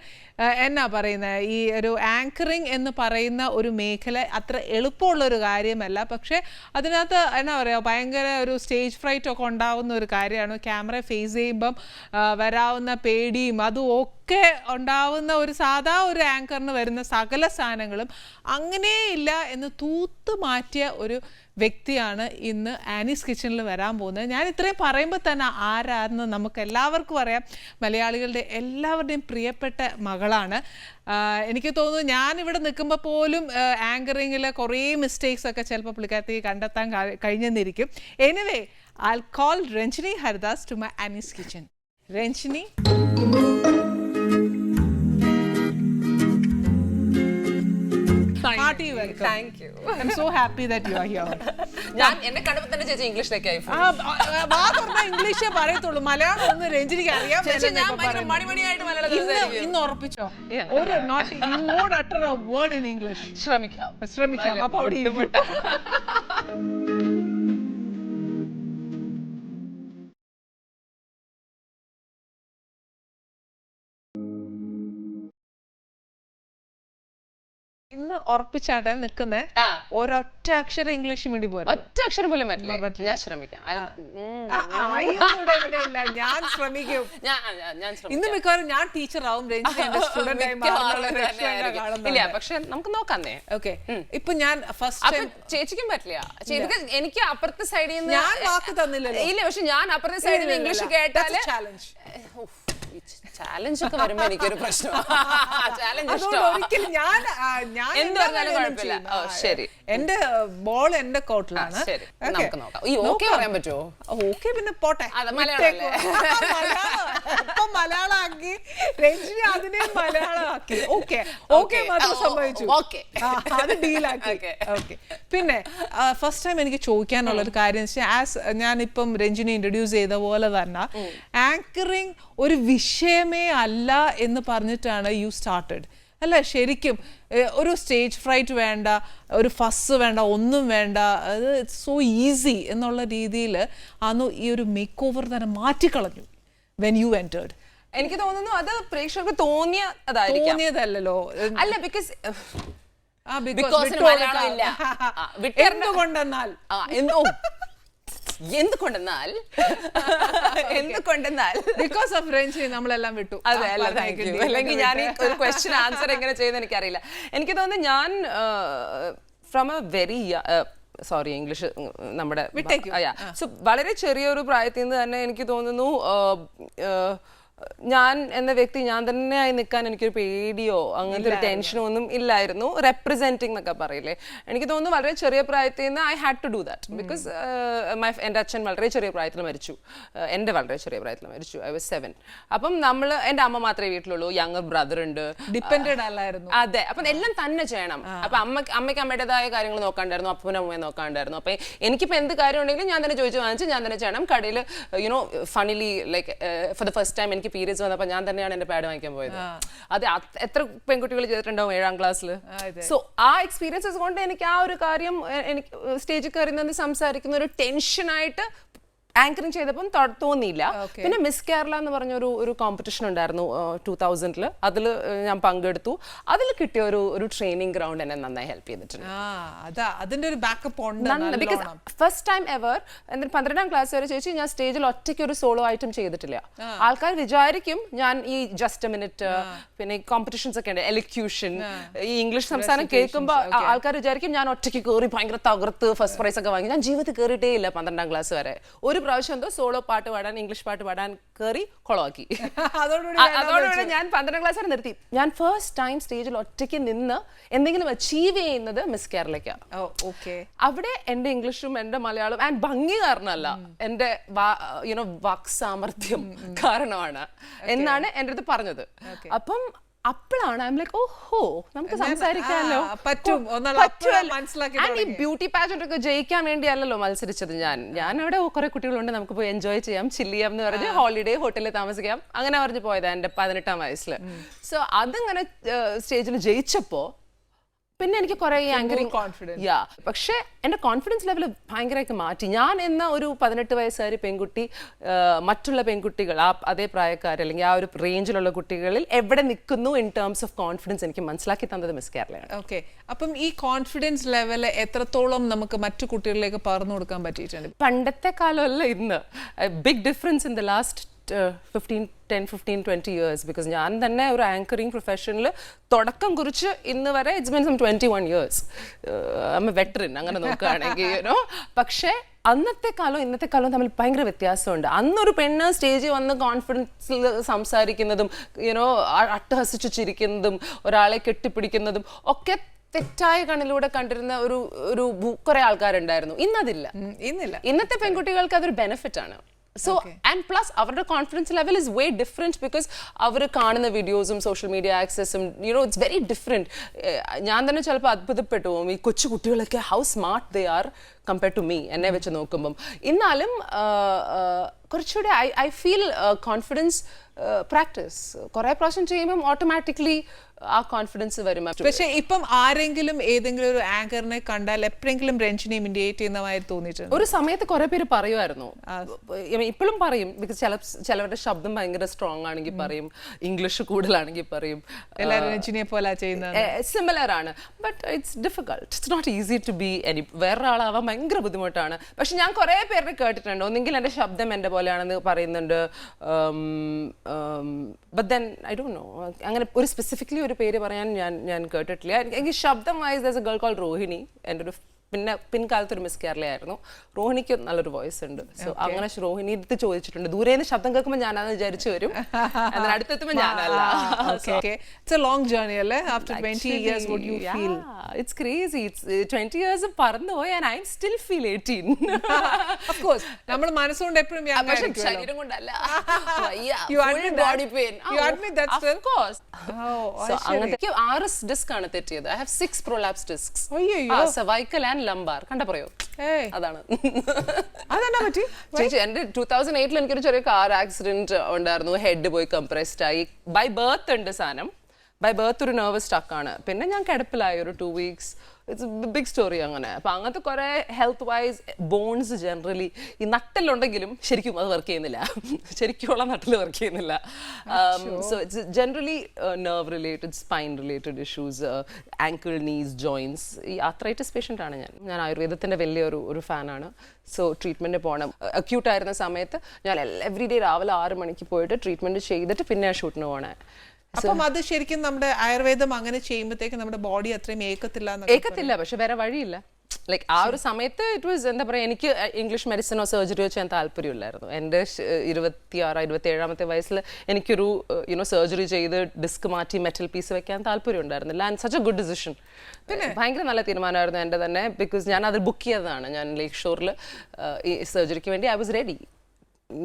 എന്നാ പറയുന്നത്, ഈ ഒരു ആങ്കറിങ് എന്ന് പറയുന്ന ഒരു മേഖല അത്ര എളുപ്പമുള്ളൊരു കാര്യമല്ല. പക്ഷേ അതിനകത്ത് എന്നാ പറയുക ഭയങ്കര ഒരു സ്റ്റേജ് ഫ്രൈറ്റ് ഒക്കെ ഉണ്ടാവുന്ന ഒരു കാര്യമാണ്. ക്യാമറ ഫേസ് ചെയ്യുമ്പം വരാവുന്ന പേടിയും അതും ഒക്കെ ഉണ്ടാവുന്ന ഒരു സാധാ ഒരു ആങ്കറിന് വരുന്ന സകല സാധനങ്ങളും അങ്ങനെയില്ല എന്ന് തൂത്ത് മാറ്റിയ ഒരു വ്യക്തിയാണ് ഇന്ന് ആനീസ് കിച്ചണിൽ വരാൻ പോകുന്നത്. ഞാൻ ഇത്രയും പറയുമ്പോൾ തന്നെ ആരാന്ന് നമുക്ക് എല്ലാവർക്കും അറിയാം. മലയാളികളുടെ എല്ലാവരുടെയും പ്രിയപ്പെട്ട മകളാണ്. എനിക്ക് തോന്നുന്നു ഞാനിവിടെ നിൽക്കുമ്പോൾ പോലും ആങ്കറിങ്ങിൽ കുറേ മിസ്റ്റേക്സ് ഒക്കെ ചിലപ്പോൾ പുള്ളിക്കാരത്തേക്ക് കണ്ടെത്താൻ കഴിഞ്ഞെന്നിരിക്കും. Anyway, I'll call Ranjini Haridas to my Annie's Kitchen. Ranjini. Hearty welcome. Thank you. I'm so happy that you are here. ഞാൻ എന്നെ കണ്ടപ്പോൾ തന്നെ ചേച്ചി ഇംഗ്ലീഷിലേക്ക് ആയി. വാ തുറന്ന ഇംഗ്ലീഷേ പറയത്തുള്ളൂ, മലയാളം ഒന്നും രഞ്ജിനിക്ക് അറിയാം. ഇന്ന് ഉറപ്പിച്ചോ ഒരു not you won't utter a word in English. ശ്രമിക്കാം. അപ്പോൾ അവിടെ ഇരുന്നിട്ട് ഇന്ന് ഉറപ്പിച്ചാട്ടെ നിൽക്കുന്നേ. ഒരൊറ്റ അക്ഷരം ഇംഗ്ലീഷ് മീഡിയം പോലെ ഒറ്റ അക്ഷരം പോലും പറ്റില്ല. ഞാൻ ശ്രമിക്കാം. ഞാൻ ശ്രമിക്കും. ഇന്ന് മിക്കവാറും ഞാൻ ടീച്ചറാവും, ഇല്ല പക്ഷെ നമുക്ക് നോക്കാന്നേ. ഓക്കെ, ഇപ്പൊ ഞാൻ ഫസ്റ്റ് ചേച്ചിക്കും പറ്റില്ല. എനിക്ക് അപ്പുറത്തെ സൈഡിൽ നിന്ന് ഞാൻ വാക്ക് തന്നില്ലല്ലോ. ഇല്ല, പക്ഷെ ഞാൻ അപ്പുറത്തെ സൈഡിൽ നിന്ന് ഇംഗ്ലീഷ് കേട്ടാല് ചാലഞ്ച് ഒക്കെ വരുമ്പോ എനിക്കൊരു പ്രശ്നം. ചാലഞ്ച് ഒരിക്കലും എന്ത് പറഞ്ഞാലും കുഴപ്പമില്ല. ശരി, എന്റെ ബോൾ എന്റെ കോട്ടിലാണ്. നമുക്ക് നോക്കാം. ഈ ഓക്കെ പറയാൻ പറ്റുമോ? ഓക്കെ പിന്നെ പോട്ടെ. മലയാളം അപ്പൊ മലയാളമാക്കി രഞ്ജിനി അതിനെ മലയാളമാക്കി. ഓക്കെ ഓക്കെ മാത്രം സംഭവിച്ചു. അത് ഡീലാക്കി. ഓക്കെ. പിന്നെ ഫസ്റ്റ് ടൈം എനിക്ക് ചോദിക്കാനുള്ള ഒരു കാര്യം ആസ് ഞാനിപ്പം രഞ്ജിനി ഇൻട്രൊഡ്യൂസ് ചെയ്ത പോലെ തന്നെ ആങ്കറിങ് ഒരു വിഷയമേ അല്ല എന്ന് പറഞ്ഞിട്ടാണ് യു സ്റ്റാർട്ടഡ് അല്ല? ശരിക്കും ഒരു സ്റ്റേജ് ഫ്രൈറ്റ് വേണ്ട, ഒരു ഫസ് വേണ്ട, ഒന്നും വേണ്ട, അത് ഇറ്റ്സ് സോ ഈസി എന്നുള്ള രീതിയിൽ അന്ന് ഈ ഒരു മേക്ക് ഓവർ തന്നെ മാറ്റിക്കളഞ്ഞു വെൻ യു എൻറ്റേർഡ്. എനിക്ക് തോന്നുന്നു അത് പ്രേക്ഷകർക്ക് തോന്നിയതല്ലോ. അല്ല, ബിക്കോസ് എന്തുകൊണ്ടെന്നാൽ ബിക്കോസ് ഓഫ് രഞ്ജിനി നമ്മളെല്ലാം വിട്ടു. അതെ, അല്ല, താങ്ക് യു. അല്ലെങ്കിൽ ഞാൻ ഈ ഒരു ക്വസ്റ്റ്യൻ ആൻസർ എങ്ങനെ ചെയ്യുന്ന എനിക്കറിയില്ല. എനിക്ക് തോന്നുന്നു ഞാൻ from A very sorry English നമ്മുടെ സോ വളരെ ചെറിയൊരു പ്രായത്തിൽ നിന്ന് തന്നെ എനിക്ക് തോന്നുന്നു ഞാൻ എന്ന വ്യക്തി ഞാൻ തന്നെയായി നിൽക്കാൻ എനിക്കൊരു പേടിയോ അങ്ങനത്തെ ഒരു ടെൻഷനോ ഒന്നും ഇല്ലായിരുന്നു. റെപ്രസെന്റിങ് എന്നൊക്കെ പറയില്ലേ, എനിക്ക് തോന്നുന്നു വളരെ ചെറിയ പ്രായത്തിൽ നിന്ന് I had to do that. Because എൻ്റെ അച്ഛൻ വളരെ ചെറിയ പ്രായത്തിൽ മരിച്ചു. എൻ്റെ വളരെ ചെറിയ പ്രായത്തിൽ മരിച്ചു. I was 7. അപ്പം എൻ്റെ അമ്മ മാത്രമേ വീട്ടിലുള്ളൂ. യങ്ങർ ബ്രദർ ഉണ്ട്, ഡിപ്പെൻഡഡ് അല്ലായിരുന്നു. അതെ, അപ്പം എല്ലാം തന്നെ ചെയ്യണം. അപ്പൊ അമ്മയ്ക്ക് അമ്മയുടേതായ കാര്യങ്ങൾ നോക്കാണ്ടായിരുന്നു, അപ്പനും അമ്മയെ നോക്കാണ്ടായിരുന്നു. അപ്പൊ എനിക്കിപ്പോ എന്ത് കാര്യം ഉണ്ടെങ്കിലും ഞാൻ തന്നെ ചോദിച്ചു വാങ്ങിച്ച് ഞാൻ തന്നെ ചെയ്യണം. കടയിൽ you know funnily like for the first time എനിക്ക് പീരിയഡ്സ് വന്നപ്പോൾ ഞാൻ തന്നെയാണ് എന്റെ പാഡ് വാങ്ങിക്കാൻ പോയത്. അതെ, എത്ര പെൺകുട്ടികൾ ചെയ്തിട്ടുണ്ടാവും 7ാം ക്ലാസ്സിൽ. സോ ആ എക്സ്പീരിയൻസസ് കൊണ്ട് എനിക്ക് ആ ഒരു കാര്യം എനിക്ക് സ്റ്റേജിൽ കയറി നിന്ന് സംസാരിക്കുന്ന ഒരു ടെൻഷനായിട്ട് ആങ്കറിങ് ചെയ്തപ്പം തോന്നിയില്ല. പിന്നെ മിസ് കേരള എന്ന് പറഞ്ഞ ഒരു കോമ്പറ്റീഷൻ ഉണ്ടായിരുന്നു 2000-ൽ. അതിൽ ഞാൻ പങ്കെടുത്തു. അതിൽ കിട്ടിയ ഒരു ട്രെയിനിങ് ഗ്രൗണ്ട് എന്നെ നന്നായി ഹെൽപ്പ് ചെയ്തിട്ടുണ്ട്. അതിന്റെ ഒരു ബാക്കപ്പ് ഉണ്ട്. Because first time ever 12ാം class വരെ ചേച്ചി ഞാൻ സ്റ്റേജിൽ ഒറ്റയ്ക്ക് ഒരു സോളോ ഐറ്റം ചെയ്തിട്ടില്ല. ആൾക്കാർ വിചാരിക്കും ഞാൻ ഈ ജസ്റ്റ് എ മിനിറ്റ്, പിന്നെ കോമ്പറ്റീഷൻസ് ഒക്കെ ഉണ്ട്, എലക്യൂഷൻ, ഈ ഇംഗ്ലീഷ് സംസാരം കേൾക്കുമ്പോൾ ആൾക്കാർ വിചാരിക്കും ഞാൻ ഒറ്റയ്ക്ക് കയറി ഭയങ്കര തകർത്ത് ഫസ്റ്റ് പ്രൈസ് ഒക്കെ വാങ്ങി. ഞാൻ ജീവിതത്തിൽ കയറിയിട്ടേ ഇല്ല 12ാം ക്ലാസ് വരെ. ഒരു പ്രാവശ്യം എന്തോ സോളോ പാട്ട് പാടാൻ, ഇംഗ്ലീഷ് പാട്ട് പാടാൻ കയറി കൊളവാക്കി. അതോടുകൂടി ഞാൻ 12ാം ക്ലാസ് വരെ നിർത്തി. ഞാൻ ഫസ്റ്റ് ടൈം സ്റ്റേജിൽ ഒറ്റയ്ക്ക് നിന്ന് എന്തെങ്കിലും അച്ചീവ് ചെയ്യുന്നത് മിസ് കേരളയ്ക്കാണ്. അവിടെ എന്റെ ഇംഗ്ലീഷും എന്റെ മലയാളം ആൻഡ് ഭംഗി കാരണമല്ല, എന്റെ വാക് സാമർഥ്യം കാരണമാണ് എന്നാണ് എൻ്റെ അടുത്ത് പറഞ്ഞത്. അപ്പം അപ്പോഴാണ് ഐ എം ലൈക്ക് ഓഹോ നമുക്ക് സംസാരിക്കാമല്ലോ, ആൻഡ് ഈ ബ്യൂട്ടി പാജന്റ് ഒക്കെ ജയിക്കാൻ വേണ്ടിയല്ലല്ലോ മത്സരിച്ചത്. ഞാൻ അവിടെ കുറെ കുട്ടികളുണ്ട്, നമുക്ക് പോയി എൻജോയ് ചെയ്യാം, ചില്ല് ചെയ്യാം എന്ന് പറഞ്ഞ് ഹോളിഡേ ഹോട്ടലിൽ താമസിക്കാം അങ്ങനെ പറഞ്ഞ് പോയതാ എൻ്റെ 18ാം വയസ്സിൽ. സോ അതിങ്ങനെ സ്റ്റേജിൽ ജയിച്ചപ്പോ പിന്നെ എനിക്ക് കുറെ ആങ്കറിങ് കോൺഫിഡൻസ്, പക്ഷെ എൻ്റെ കോൺഫിഡൻസ് ലെവൽ ഭയങ്കരമായിട്ട് മാറ്റി. ഞാൻ എന്ന ഒരു 18 വയസ്സുകാരി പെൺകുട്ടി മറ്റുള്ള പെൺകുട്ടികൾ അതേ പ്രായക്കാർ അല്ലെങ്കിൽ ആ ഒരു റേഞ്ചിലുള്ള കുട്ടികളിൽ എവിടെ നിൽക്കുന്നു ഇൻ ടേംസ് ഓഫ് കോൺഫിഡൻസ് എനിക്ക് മനസ്സിലാക്കി തന്നത് മിസ് കേരളയാണ്. ഓക്കെ, അപ്പം ഈ കോൺഫിഡൻസ് ലെവൽ എത്രത്തോളം നമുക്ക് മറ്റു കുട്ടികളിലേക്ക് പകർന്നു കൊടുക്കാൻ പറ്റിയിട്ടുണ്ട്? പണ്ടത്തെ കാലമല്ല ഇന്ന്. Big difference in the last 10-15-20 years. Because ഞാൻ തന്നെ ഒരു ആങ്കറിങ് പ്രൊഫഷനിൽ തുടക്കം കുറിച്ച് ഇന്ന് വരെ it's been some 21 years. I'm a veteran അങ്ങനെ നോക്കുകയാണെങ്കിൽ പക്ഷേ അന്നത്തെ കാലവും ഇന്നത്തെ കാലവും തമ്മിൽ ഭയങ്കര വ്യത്യാസമുണ്ട്. അന്നൊരു പെണ്ണ് സ്റ്റേജിൽ വന്ന് കോൺഫിഡൻസിൽ സംസാരിക്കുന്നതും അട്ടഹസിച്ചു ചിരിക്കുന്നതും ഒരാളെ കെട്ടിപ്പിടിക്കുന്നതും ഒക്കെ തെറ്റായ കണ്ണിലൂടെ കണ്ടിരുന്ന ഒരു കുറെ ആൾക്കാരുണ്ടായിരുന്നു. ഇന്നതില്ല. ഇന്നത്തെ പെൺകുട്ടികൾക്ക് അതൊരു ബെനിഫിറ്റ് ആണ്. So and plus അവരുടെ confidence level is way different because അവർ കാണുന്ന വീഡിയോസും സോഷ്യൽ മീഡിയ ആക്സസും ഇറ്റ്സ് വെരി ഡിഫറെൻറ്റ്. ഞാൻ തന്നെ ചിലപ്പോൾ അത്ഭുതപ്പെട്ടു പോകും ഈ കൊച്ചു കുട്ടികളൊക്കെ how smart they are compare to me എന്നെ വെച്ച് നോക്കുമ്പം. എന്നാലും കുറച്ചുകൂടെ ഐ ഫീൽ കോൺഫിഡൻസ് പ്രാക്ടീസ് കുറേ പ്രാവശ്യം ചെയ്യുമ്പം ഓട്ടോമാറ്റിക്കലി ആ കോൺഫിഡൻസ് വരും. പക്ഷേ ഇപ്പം ആരെങ്കിലും ഏതെങ്കിലും ഒരു ആങ്കറിനെ കണ്ടാൽ എപ്പോഴെങ്കിലും രഞ്ജിനി ഇമിറ്റേറ്റ് ചെയ്യുന്നതായി തോന്നിയിട്ടുണ്ട്? ഒരു സമയത്ത് കുറെ പേര് പറയുമായിരുന്നു, ഇപ്പോഴും പറയും. ബിക്കോസ് ചിലവരുടെ ശബ്ദം ഭയങ്കര സ്ട്രോങ് ആണെങ്കിൽ പറയും, ഇംഗ്ലീഷ് കൂടുതലാണെങ്കിൽ പറയും എല്ലാവരും രഞ്ജിനിയെ പോലെ ചെയ്യുന്നത് സിമിലർ ആണ്. But it's difficult, it's not easy to be വേറൊരാളാവാൻ ഭയങ്കര ബുദ്ധിമുട്ടാണ്. പക്ഷെ ഞാൻ കുറെ പേരുടെ കേട്ടിട്ടുണ്ട് ഒന്നെങ്കിൽ എൻ്റെ ശബ്ദം എൻ്റെ പോലെയാണെന്ന് പറയുന്നുണ്ട്. But then I don't know, അങ്ങനെ ഒരു സ്പെസിഫിക്കലി ഒരു പേര് പറയാൻ ഞാൻ കേട്ടിട്ടില്ല. എനിക്ക് ശബ്ദം വൈസ് there's a girl called Rohini, എൻ്റെ ഒരു പിന്നെ പിൻകാലത്ത് ഒരു മിസ് കേരള ആയിരുന്നു. റോഹിണിക്ക് നല്ലൊരു വോയിസ് ഉണ്ട്. സോ അങ്ങനെ റോഹിണി അടുത്ത് ചോദിച്ചിട്ടുണ്ട്. ദൂരേന്ന് ശബ്ദം കേൾക്കുമ്പോൾ ഞാനത് വിചാരിച്ചു വരും, എന്നാൽ അടുത്തെത്തുമ്പോൾ ഞാനല്ല. It's a long journey അല്ലേ? After 20 years, what do you feel? It's crazy. It's 20 years പറന്നുപോയി and I still feel 18. Of course, നമ്മൾ മനസ്സുകൊണ്ട് എപ്പോഴും young പക്ഷെ ആയിരിക്കുമല്ലോ. ശരീരം കൊണ്ടല്ല. You admit that? Body pain. You admit that still? Of course. Oh, So അങ്ങനത്തെ 6 ഡിസ്ക് ആണ് തെറ്റിയത്. I have 6 prolapse discs. അയ്യോ. cervical and lumbar. കണ്ട പറയോ? ഏയ് അതാണ്. അതെന്നാ പറ്റി? ചേച്ചി എന്റെ 2008 എനിക്കൊരു ചെറിയ കാർ ആക്സിഡന്റ് ഉണ്ടായിരുന്നു. ഹെഡ് പോയി കംപ്രസ്ഡ് ആയി. ബൈ ബർത്ത് ഉണ്ട് സാധനം. ബൈ ബർത്ത് ഒരു നെർവസ് സ്റ്റക്കാണ്. പിന്നെ ഞാൻ കിടപ്പിലായി ഒരു 2 weeks. ഇറ്റ്സ് ബിഗ് സ്റ്റോറി അങ്ങനെ. അപ്പം അങ്ങനത്തെ കുറേ ഹെൽത്ത് വൈസ് ബോൺസ് ജനറലി ഈ നട്ടലുണ്ടെങ്കിലും ശരിക്കും അത് വർക്ക് ചെയ്യുന്നില്ല. ശരിക്കുള്ള നട്ടൽ വർക്ക് ചെയ്യുന്നില്ല. So it's generally nerve related, spine related issues, ankle, knees, joints. ഈ ആർത്രൈറ്റിസ് പേഷ്യൻ്റ് ആണ് ഞാൻ ആയുർവേദത്തിൻ്റെ വലിയൊരു ഫാനാണ്. സോ ട്രീറ്റ്മെൻറ്റ് പോകണം. അക്യൂട്ട് ആയിരുന്ന സമയത്ത് ഞാൻ എവറി ഡേ രാവിലെ 6 മണിക്ക് പോയിട്ട് ട്രീറ്റ്മെൻറ്റ് ചെയ്തിട്ട് പിന്നെ ഷൂട്ടിന് പോകണേ. അപ്പം അത് ശരിക്കും നമ്മുടെ ആയുർവേദം അങ്ങനെ ചെയ്യുമ്പോഴത്തേക്ക് നമ്മുടെ ബോഡി അത്രയും ഏക്കത്തില്ല. പക്ഷെ വേറെ വഴിയില്ല. ലൈക്ക് ആ ഒരു സമയത്ത് ഇറ്റ് വാസ് എന്താ പറയുക, എനിക്ക് ഇംഗ്ലീഷ് മെഡിസിനോ സർജറിയോ ചെയ്യാൻ താല്പര്യമില്ലായിരുന്നു. എൻ്റെ 26-27 വയസ്സിൽ എനിക്കൊരു സർജറി ചെയ്ത് ഡിസ്ക് മാറ്റി മെറ്റൽ പീസ് വെക്കാൻ താല്പര്യം ഉണ്ടായിരുന്നില്ല. And such A good decision. ഭയങ്കര നല്ല തീരുമാനമായിരുന്നു എൻ്റെ തന്നെ. ബിക്കോസ് ഞാൻ അത് ബുക്ക് ചെയ്തതാണ്. ഞാൻ ലേക്ക് ഷോറിൽ ഈ സർജറിക്ക് വേണ്ടി ഐ വാസ് റെഡി.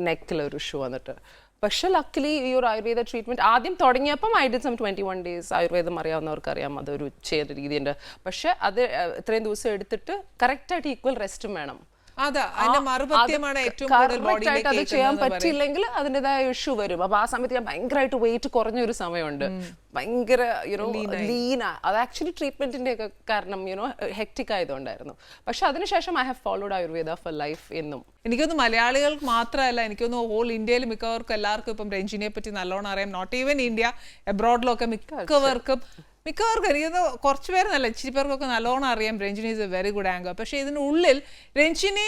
നെക്കിലൊരു ഇഷ്യൂ വന്നിട്ട്. പക്ഷെ ലക്കിലി ഈ ഒരു ആയുർവേദ ട്രീറ്റ്മെൻറ്റ് ആദ്യം തുടങ്ങിയപ്പം ഐ ഡിഡ് സം 21 days. ആയുർവേദം അറിയാവുന്നവർക്കറിയാം അതൊരു ചെയ്യുന്ന രീതിയുണ്ട്. പക്ഷെ അത് ഇത്രയും ദിവസം എടുത്തിട്ട് കറക്റ്റായിട്ട് ഈക്വൽ റെസ്റ്റും വേണം. കറക്റ്റായിട്ട് അത് ചെയ്യാൻ പറ്റിയില്ലെങ്കിൽ അതിൻ്റെതായ ഇഷ്യൂ വരും. അപ്പൊ ആ സമയത്ത് ഞാൻ ഭയങ്കരമായിട്ട് വെയിറ്റ് കുറഞ്ഞ ഒരു സമയമുണ്ട്. ഭയങ്കര ലീന. അത് ആക്ച്വലി ട്രീറ്റ്മെന്റിന്റെ ഒക്കെ കാരണം ഹെക്റ്റിക് ആയതുകൊണ്ടായിരുന്നു. പക്ഷെ അതിനുശേഷം I have followed Ayurveda four life എന്നും. എനിക്കൊന്ന് മലയാളികൾക്ക് മാത്രമല്ല, എനിക്കൊന്ന് ഹോൾ ഇന്ത്യയിൽ മിക്കവർക്കും എല്ലാവർക്കും ഇപ്പം രഞ്ജിനിയെ പറ്റി നല്ലോണം അറിയാം. നോട്ട് ഈവൻ ഇന്ത്യ, എബ്രോഡിലൊക്കെ മിക്കവർക്കും എനിക്കൊന്ന് കുറച്ച് പേരെന്നല്ല, ഇച്ചിരി പേർക്കൊക്കെ നല്ലോണം അറിയാം Ranjini is A very good anchor. പക്ഷെ ഇതിനുള്ളിൽ രഞ്ജിനി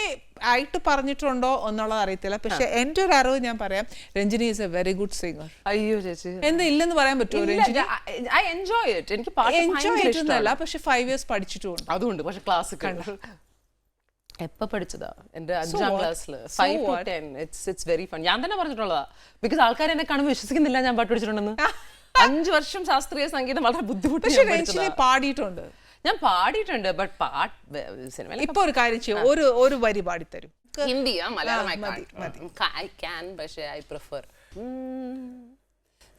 ആയിട്ട് പറഞ്ഞിട്ടുണ്ടോ എന്നുള്ളത് അറിയത്തില്ല. പക്ഷെ എൻ്റെ ഒരു അറിവ് ഞാൻ പറയാം, Ranjini is A very good singer. അയ്യോ ചേച്ചി, എന്താ ഇല്ലെന്ന് പറയാൻ പറ്റുമോ? Ranjini I enjoy it. എനിക്ക് എൻജോയ് ചെയ്തിട്ടല്ല, പക്ഷെ 5 years പഠിച്ചിട്ടുമുണ്ട്. അതുകൊണ്ട് പക്ഷെ ക്ലാസിക്കൽ എപ്പോൾ പഠിച്ചതാ? എൻ്റെ 5ാം ക്ലാസ്സിൽ 5 to 10. It's very fun. ഞാൻ തന്നെ പറഞ്ഞിട്ടുള്ളതാ. ബിക്കോസ് ആൾക്കാർ എന്നെ കാണുമ്പോൾ വിശ്വസിക്കുന്നില്ല ഞാൻ പാട്ട് പഠിച്ചിട്ടുണ്ടെന്ന്. 5 വർഷം ശാസ്ത്രീയ സംഗീതം വളരെ ബുദ്ധിമുട്ട്. പാടിയിട്ടുണ്ട്, ഞാൻ പാടിയിട്ടുണ്ട്. ബട്ട് സിനിമ ഇപ്പൊ ഒരു കാര്യം ചെയ്യും, ഒരു വരി പാടിത്തരും. ഹിന്ദിയാ മലയാളം ഐ ക്യാൻ, പക്ഷേ ഐ പ്രിഫർ.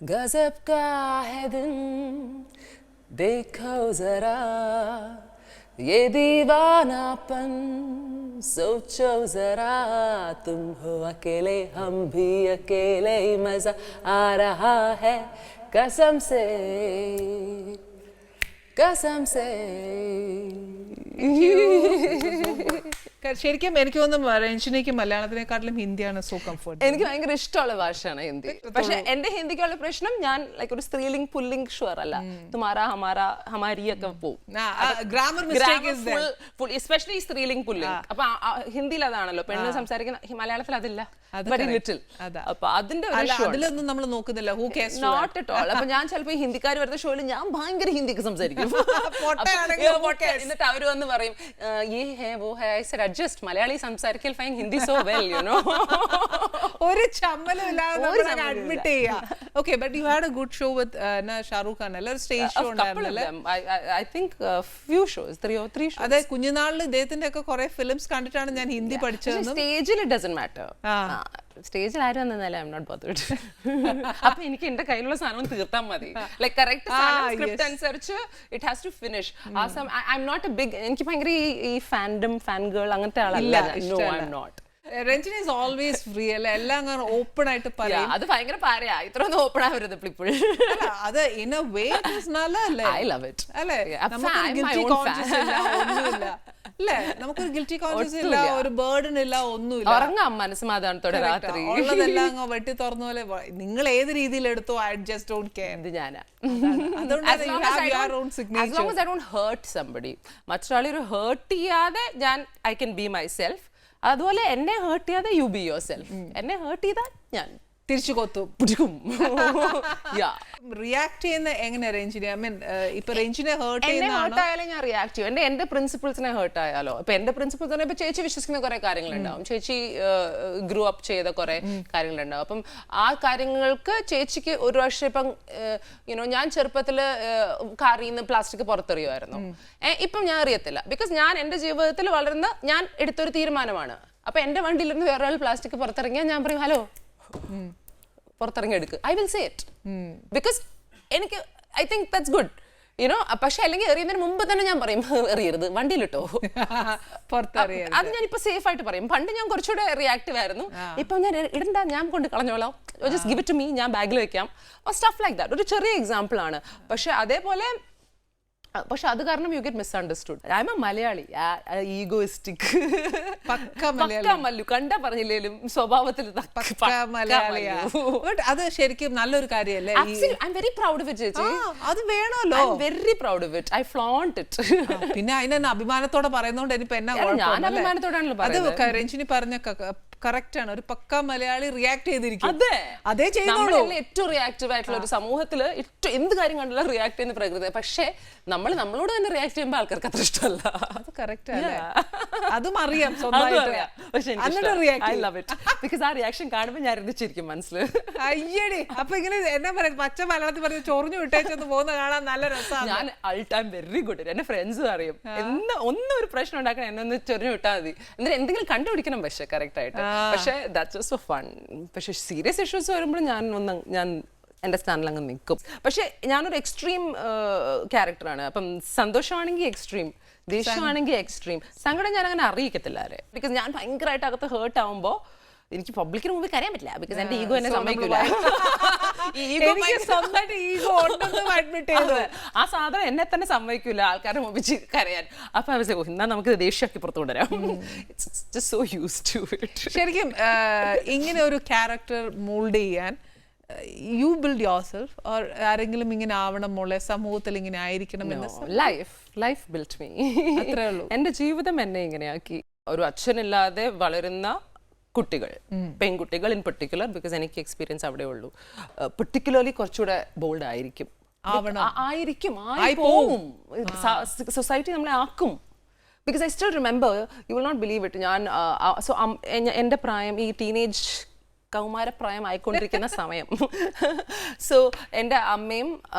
ഗസബ് കാ ഹൈ ദിൻ देखो जरा ये दीवानापन सोचो जरा तुम हो अकेले हम भी अकेले ही मजा आ रहा है कसम से ശരിക്കും എനിക്ക് തോന്നുന്നു രഞ്ജിനിക്ക് മലയാളത്തിനെക്കാട്ടിലും ഹിന്ദിയാണ് സോ കംഫർട്ട്. എനിക്ക് ഭയങ്കര ഇഷ്ടമുള്ള ഭാഷയാണ് ഹിന്ദി. പക്ഷെ എന്റെ ഹിന്ദിക്കുള്ള പ്രശ്നം, ഞാൻ ലൈക്ക് ഒരു സ്ത്രീലിംഗ് പുല്ലിംഗ് ഷുവർ അല്ല. തുമാര ഹമാര ഹമാരി ഒക്കെ പോവും. എസ്പെഷ്യലി സ്ത്രീലിംഗ് പുല്ലിംഗ്. അപ്പൊ ഹിന്ദിയിൽ അതാണല്ലോ പെണ്ണ് സംസാരിക്കുന്ന. മലയാളത്തിൽ അതില്ല, വെരി ലിറ്റിൽ. അപ്പൊ അതിന്റെ അതിലൊന്നും നമ്മൾ നോക്കുന്നില്ല. Not at all. അപ്പൊ ഞാൻ ചിലപ്പോ ഹിന്ദിക്കാർ വരുന്ന ഷോയിൽ ഞാൻ ഭയങ്കര ഹിന്ദിക്ക് സംസാരിക്കും. എന്നിട്ട് അവര് വന്ന് പറയും ജസ്റ്റ് മലയാളി സംസാരിക്കൽ ഫൈൻ, ഹിന്ദി സോ വെൽ ഒരു ചമ്മലും ഇല്ലാതെ അഡ്മിറ്റ് ചെയ്യാം. Okay, but you had a good show with Shahrukh Khan അല്ലേ? ഒരു സ്റ്റേജ് ഷോ ഉണ്ടായിരുന്നല്ലേ? I think few shows, 3 or 4 shows. അതെ, കുഞ്ഞുനാളിൽ ഇദ്ദേഹത്തിന്റെ ഒക്കെ കുറെ ഫിലിംസ് കണ്ടിട്ടാണ് ഞാൻ ഹിന്ദി പഠിച്ചത്. സ്റ്റേജിൽ ഇറ്റ് ഡസന്റ് മാറ്റർ. സ്റ്റേജിൽ ആരും വന്നാലും ഐ എം നോട്ട് ബോതേർഡ്. അപ്പൊ എനിക്ക് എന്റെ കയ്യിലുള്ള സാധനം തീർത്താൽ മതി. ലൈക് കറക്റ്റ് സ്ക്രിപ്റ്റ് അനുസരിച്ച് it has to finish. I'm not a big, എനിക്ക് ഭയങ്കര ഈ ഫാൻഡം ഫാൻ ഗേൾ അങ്ങനത്തെ ആളല്ല. No, I'm not. Ranjini is always free അല്ലേ? എല്ലാം അങ്ങനെ ഓപ്പൺ ആയിട്ട് പറയാം. അത് ഭയങ്കര പാരയാ, ഇത്രയൊന്നും ഓപ്പൺ ആവരുത് ഇപ്പോഴും. അത് ഇൻ എ വേ നല്ലതല്ലേ? I love it. അല്ലേ, നമുക്കൊരു ഗിൽറ്റി കോൺഷ്യസ് ഇല്ല, ഒന്നുമില്ല അല്ലേ? നമുക്കൊരു ഗിൽറ്റി കോൺഷ്യസ് ഇല്ല, ഒരു ബേർഡൻ ഇല്ല, ഒന്നുമില്ല. ഉറങ്ങാം മനസ്സമാധാനത്തോടെ രാത്രി. ഉള്ളതെല്ലാം അങ്ങ് വെട്ടി തുറന്ന പോലെ. നിങ്ങൾ ഏത് രീതിയിൽ എടുത്തോ, ഐ ജസ്റ്റ് ഡോണ്ട് കെയർ. ഇത് ഞാനാ. മറ്റൊരാളെ ഒരു ഹേർട്ട് ചെയ്യാതെ ഞാൻ I can be my self. അതുപോലെ എന്നെ ഹേർട്ട് ചെയ്യാതെ യു ബി യുവർ സെൽഫ്. എന്നെ ഹേർട്ട് ചെയ്താൽ ഞാൻ തിരിച്ചു കൊത്തും. പിടിക്കും. റിയാക്ട് ചെയ്യുന്ന എങ്ങനെ രഞ്ജിനി? ഐ മീൻ ഇപ്പൊ രഞ്ജിനെ ഹേർട്ട് എന്നെ ചെയ്യുന്ന ഹേർട്ട് ആയാലും ഞാൻ റിയാക്ട് ചെയ്യും. എന്റെ പ്രിൻസിപ്പിൾസിനെ ഹേർട്ട് ആയാലോ. ഇപ്പൊ എന്റെ പ്രിൻസിപ്പിൾസ് തന്നെ ഇപ്പൊ ചേച്ചി വിശ്വസിക്കുന്ന കുറെ കാര്യങ്ങളുണ്ടാവും. ചേച്ചി ഗ്രൂ അപ്പ് ചെയ്ത കുറെ കാര്യങ്ങളുണ്ടാവും. അപ്പം ആ കാര്യങ്ങൾക്ക് ചേച്ചിക്ക് ഒരു വർഷം ഇപ്പം യുനോ ഞാൻ ചെറുപ്പത്തില് കാറിൽ നിന്ന് പ്ലാസ്റ്റിക് പുറത്തെറിയുമായിരുന്നു. ഇപ്പം ഞാൻ അറിയത്തില്ല. ബിക്കോസ് ഞാൻ എന്റെ ജീവിതത്തിൽ വളർന്ന് ഞാൻ എടുത്തൊരു തീരുമാനമാണ്. അപ്പൊ എന്റെ വണ്ടിയിലിരുന്ന് വേറെ ആൾ പ്ലാസ്റ്റിക് പുറത്തിറങ്ങിയാൽ ഞാൻ പറയും ഹലോ പുറത്തിറങ്ങി എടുക്കുക. I will say it because എനിക്ക് I think that's good you know. പക്ഷെ അല്ലെങ്കിൽ എറിയുന്നതിന് മുമ്പ് തന്നെ ഞാൻ പറയും എറിയരുത്, വണ്ടിയിലിട്ടോ. അത് ഞാൻ ഇപ്പൊ സേഫ് ആയിട്ട് പറയും. പണ്ട് ഞാൻ കുറച്ചുകൂടെ റിയാക്റ്റീവ് ആയിരുന്നു. ഇപ്പൊ ഞാൻ ഇടണ്ട, ഞാൻ കൊണ്ട് കളഞ്ഞോളാം, just give it to me, ഞാൻ ബാഗിൽ വെക്കാം, സ്റ്റഫ് ലൈക്ക് ദാറ്റ്. ഒരു ചെറിയ എക്സാമ്പിൾ ആണ്. പക്ഷെ അതേപോലെ പക്ഷെ അത് കാരണം you get misunderstood. I M A Malayali, egoistic, Mallu കണ്ടാ പറഞ്ഞില്ലേലും സ്വഭാവത്തിൽ അത് ശരിക്കും നല്ലൊരു കാര്യല്ലേ? I am very proud of it ചേച്ചി. അത് വേണമല്ലോ. Very proud of it. I flaunt it. പിന്നെ അതിനെ അഭിമാനത്തോടെ പറയുന്നോണ്ട് ഇനിയിപ്പോ എന്നാ ഞാൻ അഭിമാനത്തോടാണല്ലോ പറയുന്നത്. അത് രഞ്ജിനി പറഞ്ഞ കറക്റ്റ് ആണ്. ഒരു പക്ക മലയാളി റിയാക്ട് ചെയ്തിരിക്കും. അതേ ചെയ്യുന്നുള്ളൂ. ഏറ്റവും റിയാക്റ്റീവ് ആയിട്ടുള്ള ഒരു സമൂഹത്തില് ഏറ്റവും എന്ത് കാര്യം കണ്ടാലും റിയാക്ട് ചെയ്യുന്ന പ്രകൃതി. പക്ഷെ നമ്മളോട് തന്നെ റിയാക്ട് ചെയ്യുമ്പോൾ ആൾക്കാർക്ക് അത്ര ഇഷ്ടമല്ല. അത് കറക്റ്റ് അല്ലേ? അതും അറിയാം സ്വന്തമായിട്ട്. ആ റിയാക്ഷൻ കാണുമ്പോൾ ഞാൻ ഇരുന്നിച്ചിരിക്കും മനസ്സിൽ. അയ്യടി, അപ്പൊ ഇങ്ങനെ എന്നാ പറയാ, പച്ച മലയാളത്തിൽ പറഞ്ഞ് ചൊറിഞ്ഞു വിട്ടേച്ചെന്ന് പോകുന്ന കാണാൻ നല്ല രസമാണ്. ഞാൻ ഐ വെരി ഗുഡ്. എന്റെ ഫ്രണ്ട്സും അറിയും ഒന്നും ഒരു പ്രശ്നം ഉണ്ടാക്കണം, എന്നെ ഒന്ന് ചൊറിഞ്ഞു വിട്ടാൽ മതി. എന്നിട്ട് എന്തെങ്കിലും കണ്ടുപിടിക്കണം. പക്ഷെ കറക്റ്റ് ആയിട്ട്. പക്ഷെ ദാറ്റ്സ് ജസ്റ്റ് ഫോർ ഫൺ. പക്ഷെ സീരിയസ് ഇഷ്യൂസ് വരുമ്പോൾ ഞാൻ എൻ്റെ സ്റ്റാൻഡിൽ അങ്ങ് നിൽക്കും. പക്ഷെ ഞാനൊരു എക്സ്ട്രീം ക്യാരക്ടറാണ്. അപ്പം സന്തോഷമാണെങ്കിൽ എക്സ്ട്രീം, ദേഷ്യമാണെങ്കിൽ എക്സ്ട്രീം, സങ്കടം ഞാൻ അങ്ങനെ അറിയിക്കത്തില്ല ആരെ. ബിക്കോസ് ഞാൻ ഭയങ്കരമായിട്ട് അകത്ത് ഹേർട്ട് ആവുമ്പോൾ എനിക്ക് പബ്ലിക്കിന് മുമ്പിൽ കരയാൻ പറ്റില്ല. ബിക്കോസ് എന്റെ ഈഗോ എന്നെ സമ്മതിക്കില്ല. ആ സാധനം എന്നെ തന്നെ സമ്മതിക്കില്ല ആൾക്കാരുടെ മുമ്പിൽ കരയാൻ. അപ്പൊ എന്നാ നമുക്ക് ദേഷ്യമാക്കി പുറത്തു കൊണ്ടുവരാം. ശരിക്കും ഇങ്ങനെ ഒരു ക്യാരക്ടർ മോൾഡ് ചെയ്യാൻ you build your self or ആരെങ്കിലും ഇങ്ങനെ ആവണം മോളെ, സമൂഹത്തിൽ ഇങ്ങനെ ആയിരിക്കണം എന്ന്? Life build me. അത്രേ ഉള്ളൂ. എന്റെ ജീവിതം എന്നെ ഇങ്ങനെയാക്കി. ഒരു അച്ഛനില്ലാതെ വളരുന്ന കുട്ടികൾ, പെൺകുട്ടികൾ ഇൻ പെർട്ടിക്കുലർ, ബിക്കോസ് എനിക്ക് എക്സ്പീരിയൻസ് അവിടെ ഉള്ളൂ, പെർട്ടിക്കുലർലി കുറച്ചുകൂടെ ബോൾഡ് ആയിരിക്കും. സൊസൈറ്റി നമ്മളെ ആക്കും. Because I still remember, you will not believe it, ഞാൻ എൻ്റെ പ്രായം ഈ ടീനേജ് കൗമാരപ്രായം ആയിക്കൊണ്ടിരിക്കുന്ന സമയം. സോ എൻ്റെ അമ്മയും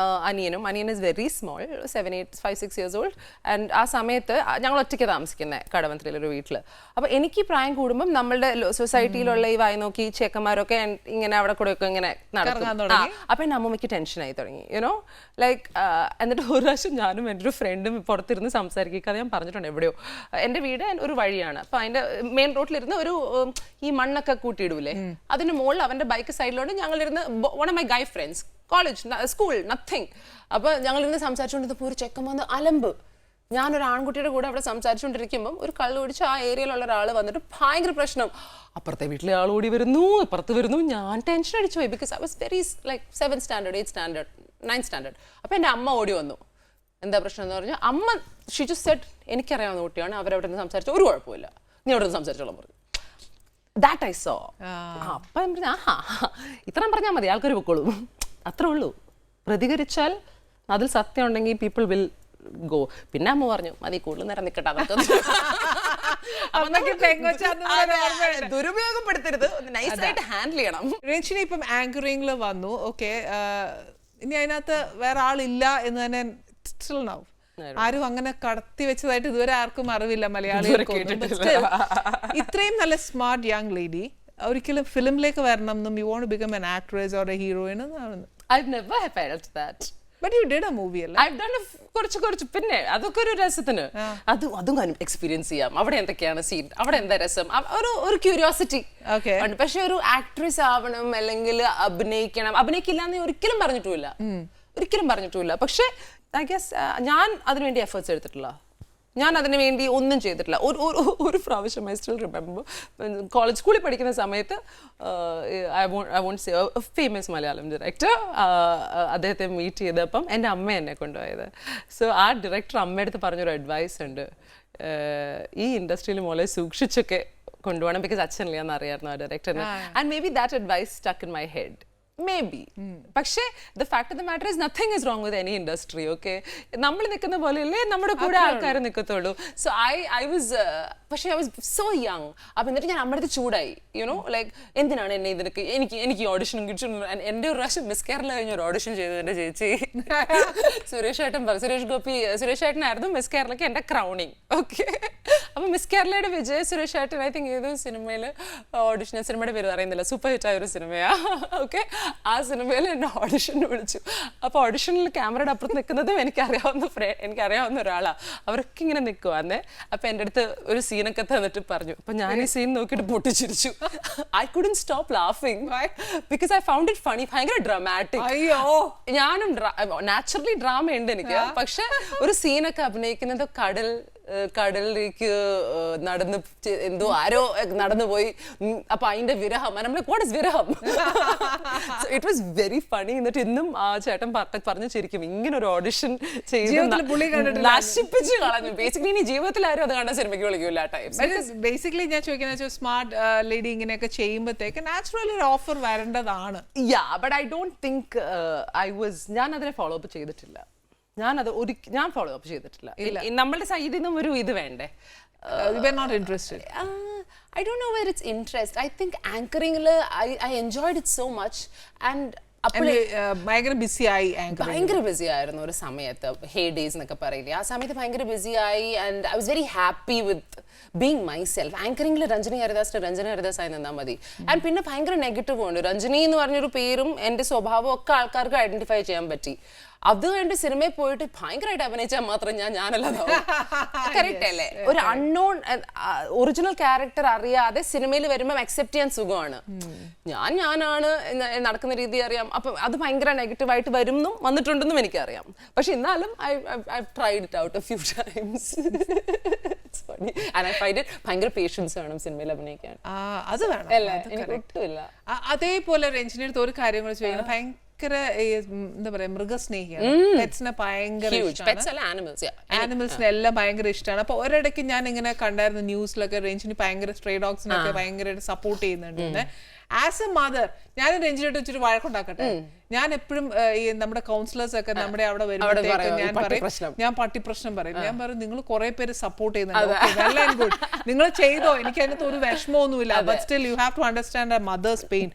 അനിയൻ is very small, 5-6 years old. And ആ സമയത്ത് ഞങ്ങൾ ഒറ്റയ്ക്ക് താമസിക്കുന്നത് കടവന്ത്രയിലൊരു വീട്ടിൽ. അപ്പോൾ എനിക്ക് പ്രായം കൂടുമ്പം നമ്മളുടെ സൊസൈറ്റിയിലുള്ള ഈ വായി നോക്കി ചേക്കന്മാരൊക്കെ ഇങ്ങനെ അവിടെ കൂടെ ഒക്കെ ഇങ്ങനെ നടക്കും. അപ്പം എൻ്റെ അമ്മമ്മയ്ക്ക് ടെൻഷനായി തുടങ്ങി, യുനോ ലൈക്ക്. എന്നിട്ട് ഒരു പ്രാവശ്യം ഞാനും എൻ്റെ ഒരു ഫ്രണ്ടും പുറത്തിരുന്ന് സംസാരിക്കാതെ ഞാൻ പറഞ്ഞിട്ടുണ്ട് എവിടെയോ. എൻ്റെ വീട് ഒരു വഴിയാണ്. അപ്പം അതിൻ്റെ മെയിൻ റോഡിലിരുന്ന് ഒരു ഈ മണ്ണൊക്കെ കൂട്ടിയിടൂലേ, അതിന് മുകളിൽ അവൻ്റെ ബൈക്ക് സൈഡിലോട്ട് ഞങ്ങളിരുന്ന്, one of my guy friends, college, school, nothing. അപ്പോൾ ഞങ്ങളിരുന്ന് സംസാരിച്ചുകൊണ്ടിരുന്നപ്പോൾ ഒരു ചെക്കൻ വന്ന് അലമ്പ്. ഞാനൊരു ആൺകുട്ടിയുടെ കൂടെ അവിടെ സംസാരിച്ചുകൊണ്ടിരിക്കുമ്പം ഒരു കള്ളു കുടിച്ച് ആ ഏരിയയിലുള്ള ഒരാൾ വന്നിട്ട് ഭയങ്കര പ്രശ്നം. അപ്പുറത്തെ വീട്ടിലെ ആൾ ഓടി വരുന്നു, ഇപ്പുറത്ത് വരുന്നു. ഞാൻ ടെൻഷൻ അടിച്ചു പോയി. Because I was very like 7th standard, 8th standard, 9th standard. അപ്പോൾ എൻ്റെ അമ്മ ഓടി വന്നു. എന്താ പ്രശ്നം എന്ന് പറഞ്ഞാൽ അമ്മ ഷീ ജസ്റ്റ് സെഡ്, എനിക്കറിയാവുന്ന കുട്ടിയാണ്, അവരവിടെ നിന്ന് സംസാരിച്ചു, ഒരു കുഴപ്പമില്ല, നീ അവിടെ നിന്ന് സംസാരിച്ചോളാം പറഞ്ഞു. That I saw. അപ്പം ഇത്രയും പറഞ്ഞാൽ മതി, ആൾക്കാർ പൊക്കോളൂ, അത്രേ ഉള്ളൂ. പ്രതികരിച്ചാൽ അതിൽ സത്യം ഉണ്ടെങ്കിൽ പീപ്പിൾ വിൽ ഗോ. പിന്നെ അമ്മ പറഞ്ഞു മതി, കൂടുതൽ നേരം നിൽക്കട്ടെ, ദുരുപയോഗപ്പെടുത്തരുത്, നൈസായിട്ട് ഹാൻഡിൽ ചെയ്യണം. രഞ്ജിനി ഇപ്പം ആങ്കറിംഗിൽ വന്നു, ഓക്കെ, ഇനി അതിനകത്ത് വേറെ ആളില്ല എന്ന് തന്നെ സ്റ്റിൽ നൗ ആരും അങ്ങനെ കടത്തി വെച്ചതായിട്ട് ഇതുവരെ ആർക്കും അറിവില്ല മലയാളികൾക്കൊന്നും. ഇത്രയും നല്ല സ്മാർട്ട് യങ് ലേഡി ഒരിക്കലും ഫിലിമിലേക്ക് വരണം എന്നും you want to become an actress or a heroine എന്നാണ്? I've never felt that. But you did a movie അല്ലേ? I've done കുറച്ച് പിന്നെ അതൊക്കെ ഒരു രസത്തിന് അതും എക്സ്പീരിയൻസ് ചെയ്യാം. അവിടെ എന്തൊക്കെയാണ് സീൻ, അവിടെ എന്താ രസം, ഒരു ക്യൂരിയോസിറ്റി. പക്ഷെ ഒരു ആക്ട്രസ് ആവണം അല്ലെങ്കിൽ അഭിനയിക്കില്ല എന്ന് ഒരിക്കലും പറഞ്ഞിട്ടുമില്ല. പക്ഷെ ഐ ഗസ് ഞാൻ അതിനുവേണ്ടി എഫേർട്സ് എടുത്തിട്ടില്ല. ഞാൻ അതിനു വേണ്ടി ഒന്നും ചെയ്തിട്ടില്ല. ഒരു പ്രാവശ്യം ഐ സ്റ്റിൽ റിമെമ്പർ, സ്കൂളിൽ പഠിക്കുന്ന സമയത്ത് I won't say famous Malayalam director, അദ്ദേഹത്തെ മീറ്റ് ചെയ്തപ്പം എൻ്റെ അമ്മ എന്നെ കൊണ്ടുപോയത്. സോ ആ ഡയറക്ടർ അമ്മയടുത്ത് പറഞ്ഞൊരു അഡ്വൈസ് ഉണ്ട്, ഈ ഇൻഡസ്ട്രിയിൽ മോളെ സൂക്ഷിച്ചൊക്കെ കൊണ്ടുപോകണം, ബിക്കോസ് അച്ഛനില്ല എന്ന് അറിയാമായിരുന്നു ആ ഡയറക്ടറിന്. And maybe that advice stuck in my head, maybe. പക്ഷേ the fact of the matter is nothing is wrong with any industry, okay? നമ്മൾ നിൽക്കുന്ന പോലെയല്ലേ നമ്മുടെ കൂടെ ആൾക്കാർ നിൽക്കത്തുള്ളൂ. So I was പക്ഷേ I was so young. അപ്പം എന്നിട്ട് ഞാൻ അമ്മയുടെ ചൂടായി, ലൈക്ക് എന്തിനാണ് എന്നെ ഇതിനൊക്കെ എനിക്ക് ഓഡിഷനും കിട്ടും. എൻ്റെ ഒരു പ്രാവശ്യം മിസ് കേരള കഴിഞ്ഞ ഒരു ഓഡിഷൻ ചെയ്തു എൻ്റെ ചേച്ചി സുരേഷ് ഏട്ടനായിരുന്നു മിസ് കേരളയ്ക്ക് എൻ്റെ ക്രൗണിങ്, ഓക്കെ? അപ്പം മിസ് കേരളയുടെ വിജയ് സുരേഷ് ഏട്ടൻ ഐ തിങ്ക് ഏതോ സിനിമയിൽ ഓഡിഷൻ, സിനിമയുടെ പേര് അറിയുന്നില്ല, സൂപ്പർ ഹിറ്റായ ഒരു സിനിമയാ, ഓക്കെ? ആ സിനിമയിൽ എന്നെ ഓഡിഷന് വിളിച്ചു. അപ്പോൾ ഓഡിഷനിൽ ക്യാമറയുടെ അപ്പുറത്ത് നിൽക്കുന്നതും എനിക്കറിയാവുന്ന ഒരാളാണ്. അവരൊക്കെ ഇങ്ങനെ നിൽക്കുവാന്നേ. അപ്പം എൻ്റെ അടുത്ത് ഒരു സീനൊക്കെ തന്നിട്ട് പറഞ്ഞു. അപ്പം ഞാൻ ഈ സീൻ നോക്കിയിട്ട് പൊട്ടിച്ചിരിച്ചു. ഐ കുഡന്റ് സ്റ്റോപ്പ് ലാഫിങ് because I found it funny. ഭയങ്കര ഡ്രാമാറ്റിക്. അയ്യോ, ഞാനും നാച്ചുറലി ഡ്രാമ ഉണ്ട് എനിക്ക്. പക്ഷെ ഒരു സീനൊക്കെ അഭിനയിക്കുന്നത് കടലിലേക്ക് നടന്ന് എന്തോ ആരോ നടന്നു പോയി, അപ്പൊ അതിന്റെ വിരഹം, വാട്ട് ഇസ് വിരഹം? It was very funny. എന്നിട്ട് ഇന്നും ആ ചേട്ടൻ പറഞ്ഞു ചിരിക്കും, ഇങ്ങനെ ഒരു ഓഡിഷൻ ചെയ്ത് നശിപ്പിച്ച് കളഞ്ഞു. ബേസിക്കലി ഇനി ജീവിതത്തിൽ ആരും അത് കണ്ട സിനിമയ്ക്ക് വിളിക്കൂല ആ ടൈം. ബേസിക്കലി ഞാൻ ചോദിക്കുന്നത്, സ്മാർട്ട് ലേഡി ഇങ്ങനെയൊക്കെ ചെയ്യുമ്പോഴത്തേക്ക് നാച്ചുറലി ഒരു ഓഫർ വരേണ്ടതാണ്. ബട്ട് ഐ ഡോണ്ട് തിങ്ക് ഞാൻ അതിനെ ഫോളോ അപ്പ് ചെയ്തിട്ടില്ല. ഞാൻ ഫോളോ അപ്പ് ചെയ്തിട്ടില്ല. നമ്മളുടെ സൈഡിൽ നിന്നും ഒരു ഇത് വേണ്ടേ? Not interested. I don't know where it's interest. I think anchoring I enjoyed it so much and ഭയങ്കര ബിസി ആയി. ഭയങ്കര ബിസി ആയിരുന്നു ഒരു സമയത്ത്, ഹേ ഡേയ്സ് എന്നൊക്കെ പറയില്ലേ, ആ സമയത്ത് ഭയങ്കര ബിസി ആയി. And I was very happy with being myself. ആങ്കറിംഗിൽ രഞ്ജനി ഹരിദാസായി നിന്നാൽ മതി. ആൻഡ് പിന്നെ ഭയങ്കര നെഗറ്റീവ് ഉണ്ട്. രഞ്ജനി എന്ന് പറഞ്ഞൊരു പേരും എൻ്റെ സ്വഭാവവും ഒക്കെ ആൾക്കാർക്ക് ഐഡന്റിഫൈ ചെയ്യാൻ പറ്റി. അത് കഴിഞ്ഞ് സിനിമയിൽ പോയിട്ട് ഭയങ്കരമായിട്ട് അഭിനയിച്ചാൽ മാത്രം ഞാനല്ലാതാവും. കറക്റ്റ് അല്ലേ? ഒരു അൺനോൺ ഒറിജിനൽ ക്യാരക്ടർ അറിയാതെ സിനിമയിൽ വരുമ്പോൾ അക്സെപ്റ്റ് ചെയ്യാൻ സുഖമാണ്. ഞാനാണ് നടക്കുന്ന രീതി അറിയാം. അപ്പം അത് ഭയങ്കര നെഗറ്റീവായിട്ട് വന്നിട്ടുണ്ടെന്നും എനിക്കറിയാം. പക്ഷെ എന്നാലും I tried it out A few times. ഭയങ്കര പേഷ്യൻസ് വേണം സിനിമയിൽ അഭിനയിക്കാൻ. അത് വേണം, ഒട്ടുമില്ല. അതേപോലെ രഞ്ജനി അടുത്ത് ഒരു കാര്യം കൂടെ ചോദിക്കണം. ഭയങ്കര എന്താ പറയാ, മൃഗസ്നേഹിയാണ്. പെറ്റ്സിനെ ഭയങ്കര ആനിമൽസിനെ എല്ലാം ഭയങ്കര ഇഷ്ടമാണ്. അപ്പൊ ഒരിടയ്ക്ക് ഞാൻ ഇങ്ങനെ കണ്ടായിരുന്നു ന്യൂസിലൊക്കെ, രഞ്ജിനി ഭയങ്കര സ്ട്രേ ഡോഗ്സിനൊക്കെ ഭയങ്കരമായിട്ട് സപ്പോർട്ട് ചെയ്യുന്നുണ്ട്. ആസ് എ മദർ ഞാൻ രഞ്ജിനിട്ട് വെച്ചിട്ട് വഴക്കുണ്ടാക്കട്ടെ, ഞാൻ എപ്പോഴും ഈ നമ്മുടെ കൗൺസിലേഴ്സ് ഒക്കെ നമ്മുടെ അവിടെ വരുമ്പോഴത്തേക്ക് ഞാൻ പട്ടി പ്രശ്നം പറയും. ഞാൻ പറയും, നിങ്ങൾ കുറെ പേര് സപ്പോർട്ട് ചെയ്യുന്നുണ്ട്, നിങ്ങൾ ചെയ്തോ, എനിക്ക് അതിനകത്ത് ഒരു വിഷമമൊന്നുമില്ല. But still you have to understand a mother's pain.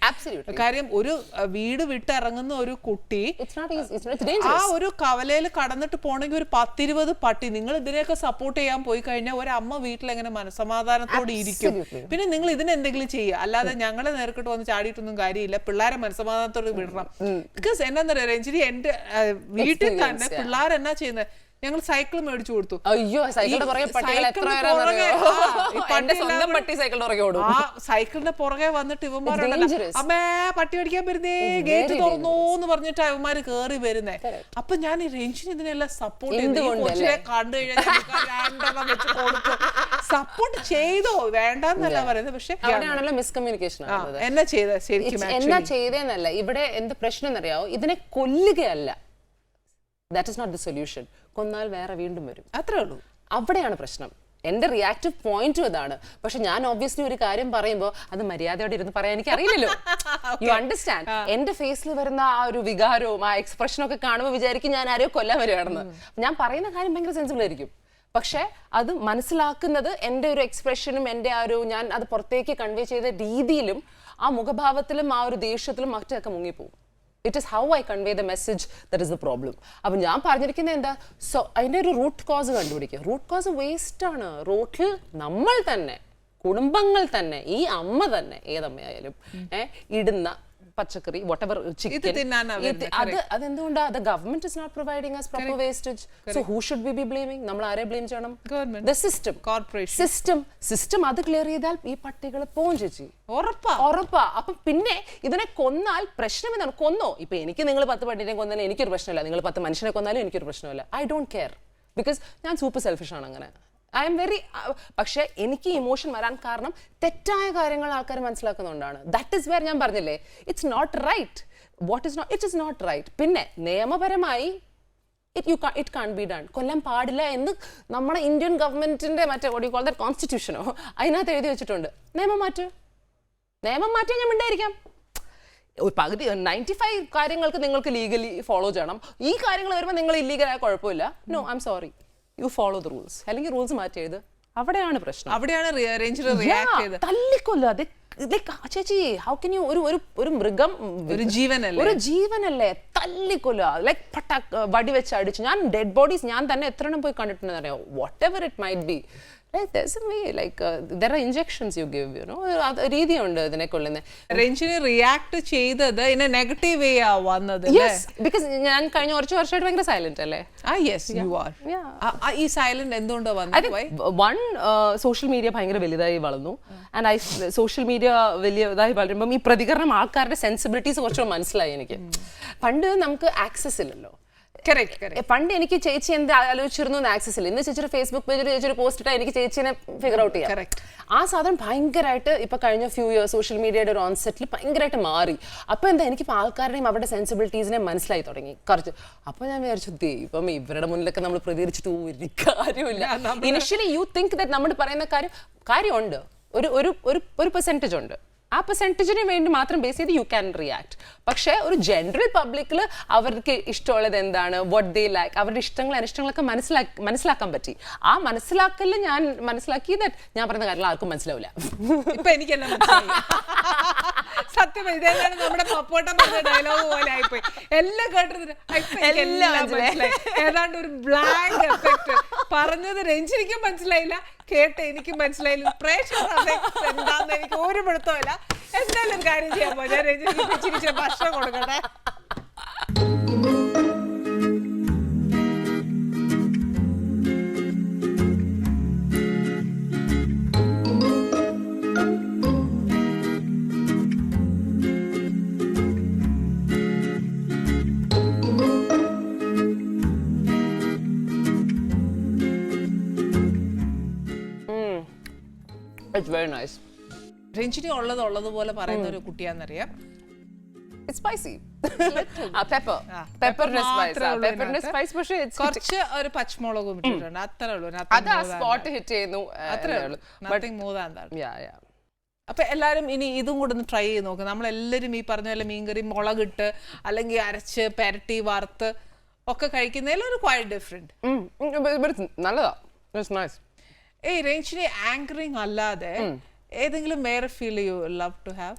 കാര്യം ഒരു വീട് വിട്ടിറങ്ങുന്ന ഒരു കുട്ടി ആ ഒരു കവലയിൽ കടന്നിട്ട് പോണെങ്കിൽ ഒരു 10-20 പട്ടി, നിങ്ങൾ ഇതിനെയൊക്കെ സപ്പോർട്ട് ചെയ്യാൻ പോയി കഴിഞ്ഞാൽ ഒരമ്മ വീട്ടിലെങ്ങനെ മനസ്സമാധാനത്തോടെ ഇരിക്കും? പിന്നെ നിങ്ങൾ ഇതിനെന്തെങ്കിലും ചെയ്യുക, അല്ലാതെ ഞങ്ങളെ നേർക്കിട്ട് വന്ന് ചാടിയിട്ടൊന്നും കാര്യമില്ല. പിള്ളേരെ മനസ്സമാധാനത്തോടെ വിടണം. ബിക്കോസ് എന്താ പറയാ, രഞ്ജിനി എന്റെ വീട്ടിൽ തന്നെ പിള്ളേർ എന്നാ ചെയ്യുന്നത്, ഞങ്ങൾ സൈക്കിൾ മേടിച്ചു കൊടുത്തു. അയ്യോ, സൈക്കിളിന്റെ പുറകെ വന്നിട്ട് ഇവന്മാരുണ്ടല്ലോ, അമ്മേ പട്ടി മേടിക്കാൻ വരുന്നേ, ഗേറ്റ് തുറന്നോന്ന് പറഞ്ഞിട്ട് ഇവന്മാര് കേറി വരുന്നേ. അപ്പൊ ഞാൻ രഞ്ജിനി ഇതിനെല്ലാം സപ്പോർട്ട് ചെയ്തു. കൊച്ചിനെ കണ്ടു കഴിഞ്ഞാൽ വെച്ച് കൊടുത്തു, സപ്പോർട്ട് ചെയ്തോ, വേണ്ടെന്നല്ല പറയുന്നത്. പക്ഷെ അവിടെയാണല്ലോ മിസ്കമ്മ്യൂണിക്കേഷൻ. എന്നാ ചെയ്ത ശരിക്കും എന്നാ ചെയ്തേന്നല്ല, ഇവിടെ എന്ത് പ്രശ്നം എന്നറിയാവോ, ഇതിനെ കൊല്ലുകയല്ല. That is not the solution. കൊന്നാൽ വേറെ വീണ്ടും വരും, അത്രേ ഉള്ളൂ. അവിടെയാണ് പ്രശ്നം. എന്റെ റിയാക്റ്റീവ് പോയിന്റും ഇതാണ്. പക്ഷെ ഞാൻ ഒബ്വിയസ്ലി ഒരു കാര്യം പറയുമ്പോൾ അത് മര്യാദയോടെ ഇരുന്ന് പറയാൻ എനിക്ക് അറിയില്ലല്ലോ. You understand? എന്റെ ഫേസിൽ വരുന്ന ആ ഒരു വികാരവും ആ എക്സ്പ്രഷനും ഒക്കെ കാണുമ്പോൾ വിചാരിക്കും ഞാൻ ആരെയോ കൊല്ലാൻ വരുവാണെന്ന്. ഞാൻ പറയുന്ന കാര്യം ഭയങ്കര സെൻസിബിൾ ആയിരിക്കും. പക്ഷെ അത് മനസ്സിലാക്കുന്നത് എൻ്റെ ഒരു എക്സ്പ്രഷനും എൻ്റെ ആ ഒരു ഞാൻ അത് പുറത്തേക്ക് കൺവേ ചെയ്ത രീതിയിലും ആ മുഖഭാവത്തിലും ആ ഒരു ദേഷ്യത്തിലും മറ്റൊക്കെ മുങ്ങിപ്പോവും. It is how I convey the message that is the problem. അപ്പം ഞാൻ പറഞ്ഞിരിക്കുന്നത് എന്താ, അതിൻ്റെ ഒരു റൂട്ട് കോസ് കണ്ടുപിടിക്കുക. റൂട്ട് കോസ് വേസ്റ്റ് ആണ്. റോട്ടിൽ നമ്മൾ തന്നെ, കുടുംബങ്ങൾ തന്നെ, ഈ അമ്മ തന്നെ, ഏതമ്മയായാലും ഇടുന്ന പച്ചക്കറി, whatever, chicken, അതെന്തുകൊണ്ടാ? The government is not providing us proper wastage. So who should we be blaming? നമ്മൾ ആരെ ബ്ലെയിം ചെയ്യണം? Government, the system, corporation, system അത് ക്ലിയർ ചെയ്താൽ ഈ പട്ടികൾ പോവും ചേച്ചി, ഉറപ്പാ. അപ്പൊ പിന്നെ ഇതിനെ കൊന്നാൽ പ്രശ്നം എന്താണ്? കൊന്നോ, ഇപ്പൊ എനിക്ക് നിങ്ങൾ 10 പട്ടിനെ കൊന്നാലും എനിക്കൊരു പ്രശ്നമില്ല, നിങ്ങൾ 10 മനുഷ്യനെ കൊന്നാലും എനിക്കൊരു പ്രശ്നമില്ല. ഐ ഡോണ്ട് കെയർ, ബിക്കോസ് ഞാൻ സൂപ്പർ സെൽഫിഷ് ആണ്. അങ്ങനെ ഐ എം വെരി. പക്ഷെ എനിക്ക് ഇമോഷൻ വരാൻ കാരണം തെറ്റായ കാര്യങ്ങൾ ആൾക്കാർ മനസ്സിലാക്കുന്നുണ്ടാണ്. ദാറ്റ് ഇസ് വേർ ഞാൻ പറഞ്ഞില്ലേ, it's not right. What is not, it is not right. പിന്നെ നിയമപരമായി ഇറ്റ് കാൺ ബി ഡൺ. കൊല്ലാൻ പാടില്ല എന്ന് നമ്മുടെ ഇന്ത്യൻ ഗവൺമെന്റിന്റെ മറ്റേ കോൺസ്റ്റിറ്റ്യൂഷനോ അതിനകത്ത് എഴുതി വെച്ചിട്ടുണ്ട്. നിയമം മാറ്റിയാൽ ഞാൻ മിണ്ടായിരിക്കാം. ഒരു പകുതി 95 കാര്യങ്ങൾക്ക് നിങ്ങൾക്ക് ലീഗലി ഫോളോ ചെയ്യണം. ഈ കാര്യങ്ങൾ വരുമ്പോൾ നിങ്ങൾ ഇല്ലീഗലായ കുഴപ്പമില്ല. No, I'm sorry, you follow the rules. അല്ലെങ്കിൽ റൂൾസ് മാറ്റിയത് അവിടെയാണ് പ്രശ്നം. അവിടെയാണ് റേഞ്ചർ റിയാക്ട് ചെയ്തത്. തല്ലിക്കൊല്ല. ചേച്ചി, ഹൗ കെൻ യു ഒരു മൃഗം, ഒരു ജീവനല്ലേ തല്ലിക്കൊല്ല, ലൈക്ക് പട്ടാക്ക് വടി വെച്ച് അടിച്ചു. ഞാൻ ഡെഡ് ബോഡീസ് ഞാൻ തന്നെ എത്ര എണ്ണം പോയി കണ്ടിട്ടുണ്ടെന്ന് അറിയാം. What ever it might be, there's a way, like there are injections you give, you know. രീതിയുണ്ട് ഇതിനെ കൊള്ളുന്നത്. രഞ്ജിനി റിയാക്ട് ചെയ്തത് ഇൻ എ നെഗറ്റീവ് വേ ആ വന്നത്. യെസ്, ബിക്കോസ് ഞാൻ കഴിഞ്ഞ കുറച്ച് വർഷമായിട്ട് ഭയങ്കര സൈലന്റ് അല്ലേ. Yes, you are. ഈ സൈലന്റ് എന്തുകൊണ്ടോ വന്നത്? വൺ, സോഷ്യൽ മീഡിയ ഭയങ്കര വലുതായി വളർന്നു. ആൻഡ് സോഷ്യൽ മീഡിയ വലിയതായി വളരുമ്പം ഈ പ്രതികരണം ആൾക്കാരുടെ സെൻസിബിലിറ്റീസ് കുറച്ചുകൂടെ മനസ്സിലായി എനിക്ക്. പണ്ട് നമുക്ക് ആക്സസ് ഇല്ലല്ലോ. പണ്ട് എനിക്ക് ചേച്ചി എന്ത് ആലോചിച്ചിരുന്നു ആക്സസ് ഇല്ല. ഇന്ന് ചേച്ചിയുടെ ഫേസ്ബുക്ക് പേജിൽ ചേച്ചിയുടെ പോസ്റ്റ് ഇട്ടാൽ എനിക്ക് ചേച്ചിനെ ഫിഗർ ഔട്ട് ചെയ്യാം. ആ സാധനം ഭയങ്കരമായിട്ട് ഇപ്പൊ കഴിഞ്ഞ ഫ്യൂ ഇയേഴ്സ് സോഷ്യൽ മീഡിയയുടെ ഒരു ഓൺസെറ്റിൽ ഭയങ്കരമായിട്ട് മാറി. അപ്പൊ എന്താ, എനിക്ക് ആൾക്കാരുടെയും അവരുടെ സെൻസിബിലിറ്റീസിനെ മനസ്സിലായി തുടങ്ങി കുറച്ച്. അപ്പൊ ഞാൻ വിചാരിച്ചു, ദൈവം ഇവരുടെ മുന്നിലൊക്കെ നമ്മൾ പ്രതികരിച്ചിട്ട് ഒരു കാര്യമില്ല. ഇനിഷ്യലി യു തിങ്ക് ദാറ്റ് നമ്മൾ പറയുന്ന കാര്യമുണ്ട്, ഒരു പെർസെൻറ്റേജ് ഉണ്ട്. ആ പെർസെൻറ്റേജിന് വേണ്ടി മാത്രം ബേസ് ചെയ്ത് യു ക്യാൻ റിയാക്ട്. പക്ഷേ ഒരു ജനറൽ പബ്ലിക്കിൽ അവർക്ക് ഇഷ്ടമുള്ളത് എന്താണ്, വാട്ട് ദേ ലൈക്ക്, അവരുടെ ഇഷ്ടങ്ങൾ അനിഷ്ടങ്ങളൊക്കെ മനസ്സിലാക്കാൻ പറ്റി. ആ മനസ്സിലാക്കലിൽ ഞാൻ മനസ്സിലാക്കി ദാറ്റ് ഞാൻ പറയുന്ന കാര്യങ്ങൾ ആർക്കും മനസ്സിലാവില്ല. ഇപ്പൊ എനിക്കെല്ലാം മനസ്സിലായി. സത്യം, ഇതെല്ലാം നമ്മുടെ പപ്പോട്ടം പറഞ്ഞ ഡയലോഗ് പോലെ ആയിപ്പോയി. എല്ലാം കേട്ടിട്ട് ഏതാണ്ട് ഒരു ബ്ലാങ്ക് എഫക്ട്. പറഞ്ഞത് രഞ്ജിനിക്കും മനസ്സിലായില്ല, കേട്ട് എനിക്കും മനസ്സിലായില്ല. പ്രേക്ഷകർ എന്താന്ന് എനിക്ക് ഒരു പിടുത്തമില്ല. എന്തായാലും ഒരു കാര്യം ചെയ്യാൻ പോ, ഞാൻ രഞ്ജിനിക്ക് ചിരിച്ച ഭക്ഷണം കൊടുക്കട്ടെ. It's very nice. രഞ്ജിനി ഉള്ളതുപോലെ പറയുന്ന ഒരു കുട്ടിയാന്നറിയാം. It's spicy. Pepper spice, പക്ഷേ കുറച്ച് ഒരു പച്ചമുളകും ഇട്ടിട്ടുണ്ട്, അത്രേ ഉള്ളൂ. അത് ആ സ്പോട്ട് ഹിറ്റ് ചെയ്യുന്നു, അത്രേ ഉള്ളൂ. Nothing more than that. Yeah, yeah. അപ്പൊ എല്ലാരും ഇനി ഇതും കൂടെ ഒന്ന് ട്രൈ ചെയ്ത് നോക്കും. നമ്മളെല്ലാരും ഈ പറഞ്ഞ പോലെ മീൻകറി മുളകിട്ട് അല്ലെങ്കിൽ അരച്ച് പെരട്ടി വറുത്ത് ഒക്കെ കഴിക്കുന്നതിൽ ഒരു ക്വൈറ്റ് ഡിഫറെന്റ്. നല്ലതാ. It's nice. രഞ്ജിനി ആങ്കറിങ് അല്ലാതെ ഏതെങ്കിലും വേറെ field you love to have?